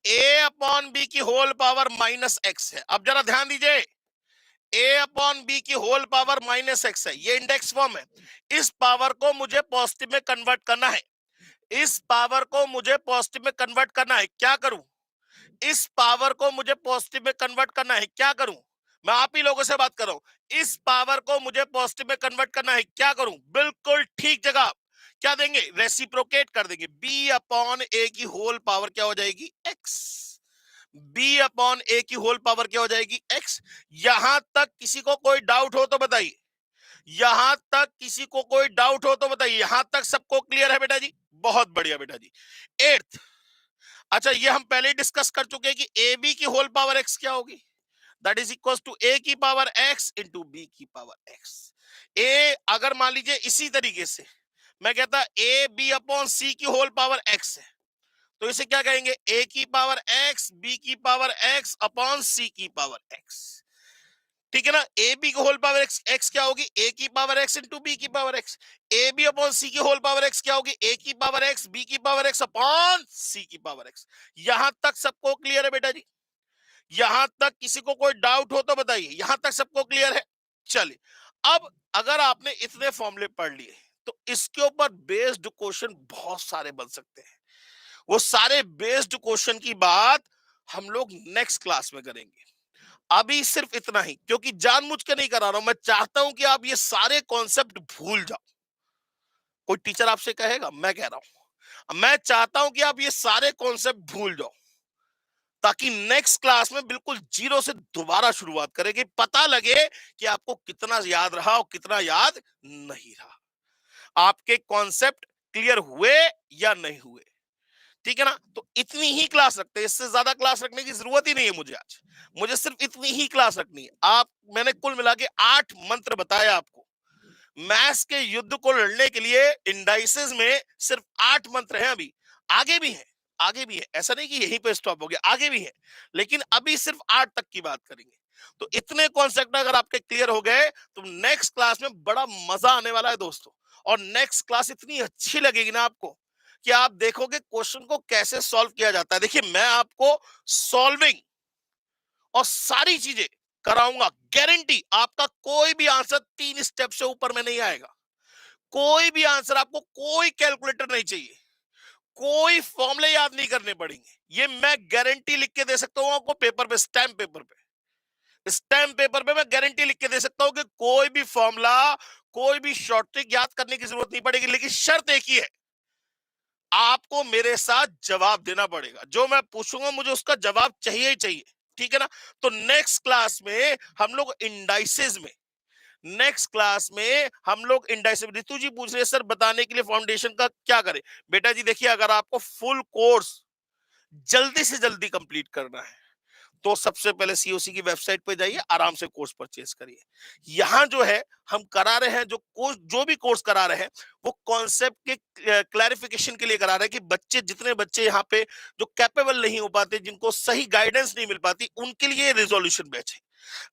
Speaker 1: ए अपॉन बी की होल पावर -x है। अब जरा ध्यान दीजिए, ए अपॉन बी की होल पावर -x है, ये इंडेक्स फॉर्म है। इस पावर को मुझे पॉजिटिव में कन्वर्ट करना है। इस पावर को मुझे पॉजिटिव में कन्वर्ट करना है। क्या करूं? इस पावर को मुझे पॉजिटिव में कन्वर्ट करना है। क्या करूं? मैं आप ही लोगों से बात कर रहा हूं। इस पावर को मुझे पॉजिटिव में कन्वर्ट करना है। क्या करूं? बिल्कुल ठीक जगह। क्या देंगे? रेसिप्रोकेट कर देंगे। बी अपॉन ए की होल पावर क्या हो जाएगी? एक्स। बी अपॉन ए की होल पावर क्या हो जाएगी? एक्स। यहां तक किसी को कोई डाउट हो तो बताइए। यहां तक किसी को कोई डाउट हो तो बताइए। यहां तक सबको क्लियर है बेटा जी? बहुत बढ़िया बेटा जी। एट्थ, अच्छा ये हम पहले ही डिस्कस कर चुके हैं कि ए बी की होल पावर एक्स क्या होगी? दैट इज इक्वल टू ए की पावर एक्स इंटू बी की पावर एक्स। ए अगर मान लीजिए इसी तरीके से मैं कहता ए बी अपॉन सी की होल पावर एक्स है, तो इसे क्या कहेंगे? ए की पावर एक्स बी की पावर एक्स अपॉन सी की पावर एक्स। ठीक है ना? ए बी की होल पावर एक्स, एक्स क्या होगी? ए की पावर एक्स इंटू बी की power x. A b upon c की होल पावर एक्स क्या होगी? ए की पावर एक्स बी की पावर एक्स अपॉन सी की पावर एक्स। यहां तक सबको क्लियर है बेटा जी? यहां तक किसी को कोई डाउट हो तो बताइए। यहां तक सबको क्लियर है? चलिए, अब अगर आपने इतने फॉर्मूले पढ़ लिए तो इसके ऊपर बेस्ड क्वेश्चन बहुत सारे बन सकते हैं। वो सारे बेस्ड क्वेश्चन की बात हम लोग नेक्स्ट क्लास में करेंगे। अभी सिर्फ इतना ही, क्योंकि जानबूझ के नहीं करा रहा हूं, मैं चाहता हूं कि आप ये सारे कॉन्सेप्ट भूल जाओ। कोई टीचर आपसे कहेगा, मैं कह रहा हूं, मैं चाहता हूं कि आप ये सारे कॉन्सेप्ट भूल जाओ, ताकि नेक्स्ट क्लास में बिल्कुल जीरो से दोबारा शुरुआत करें, कि पता लगे कि आपको कितना याद रहा और कितना याद नहीं रहा, आपके कॉन्सेप्ट क्लियर हुए या नहीं हुए। ठीक है ना? तो इतनी ही क्लास रखते हैं, इससे ज्यादा क्लास रखने की जरूरत ही नहीं है मुझे आज। मुझे सिर्फ इतनी ही क्लास रखनी है। आप, मैंने कुल मिला के 8 मंत्र बताया आपको। मैथ्स के युद्ध को लड़ने के लिए इंडाइसेस में सिर्फ 8 मंत्र हैं अभी। आगे भी हैं, आगे भी है, ऐसा नहीं कि यहीं पे स्टॉप हो गया, आगे भी है, लेकिन अभी सिर्फ 8 तक की बात करेंगे। तो इतने कॉन्सेप्ट अगर आपके क्लियर हो गए तो नेक्स्ट क्लास में बड़ा मजा आने वाला है दोस्तों। और नेक्स्ट क्लास इतनी अच्छी लगेगी ना आपको, कि आप देखोगे क्वेश्चन को कैसे सॉल्व किया जाता है। देखिए, मैं आपको सॉल्विंग और सारी चीजें कराऊंगा, गारंटी। आपका कोई भी आंसर 3 स्टेप से ऊपर में नहीं आएगा। कोई भी आंसर, आपको कोई कैलकुलेटर नहीं चाहिए, कोई फॉर्मूले याद नहीं करने पड़ेंगे। ये मैं गारंटी लिख के दे सकता हूं आपको, पेपर पे, स्टैम्प पेपर पे, स्टैम्प पेपर पे मैं गारंटी लिख के दे सकता हूं कि कोई भी फॉर्मूला, कोई भी शॉर्ट ट्रिक याद करने की जरूरत नहीं पड़ेगी। लेकिन शर्त एक ही है, आपको मेरे साथ जवाब देना पड़ेगा। जो मैं पूछूंगा मुझे उसका जवाब चाहिए ही चाहिए। ठीक है ना? तो नेक्स्ट क्लास में हम लोग इंडाइसेस में, नेक्स्ट क्लास में हम लोग इंडाइसेस, रितु जी पूछ रहे हैं सर बताने के लिए फाउंडेशन का क्या करें। बेटा जी देखिए, अगर आपको फुल कोर्स जल्दी से जल्दी कंप्लीट करना है तो सबसे पहले सीओसी की वेबसाइट पे जाइए, आराम से कोर्स परचेज करिए। यहां जो है हम करा रहे हैं, जो कोर्स, जो भी कोर्स करा रहे हैं, वो कॉन्सेप्ट के क्लैरिफिकेशन के लिए करा रहे हैं, कि बच्चे, जितने बच्चे यहाँ पे जो कैपेबल नहीं हो पाते, जिनको सही गाइडेंस नहीं मिल पाती, उनके लिए रिजोल्यूशन बैच है।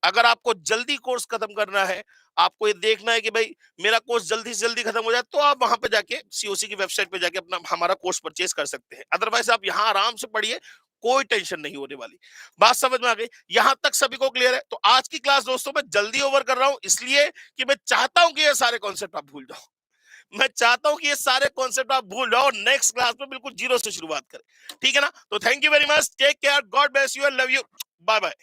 Speaker 1: अगर आपको जल्दी कोर्स खत्म करना है, आपको ये देखना है कि भाई मेरा कोर्स जल्दी से जल्दी खत्म हो जाए, तो आप वहां पे जाके सीओसी की वेबसाइट पे जाके अपना हमारा कोर्स परचेज कर सकते हैं। अदरवाइज आप यहाँ आराम से पढ़िए, कोई टेंशन नहीं होने वाली। बात समझ में आ गई? यहां तक सभी को क्लियर है? तो आज की क्लास दोस्तों मैं जल्दी ओवर कर रहा हूं, इसलिए कि मैं चाहता हूं कि ये सारे कॉन्सेप्ट आप भूल जाओ। मैं चाहता हूं कि ये सारे कॉन्सेप्ट आप भूल जाओ और नेक्स्ट क्लास में बिल्कुल जीरो से शुरुआत करें। ठीक है ना? तो thank you very much, take care, God bless you, love you, bye bye.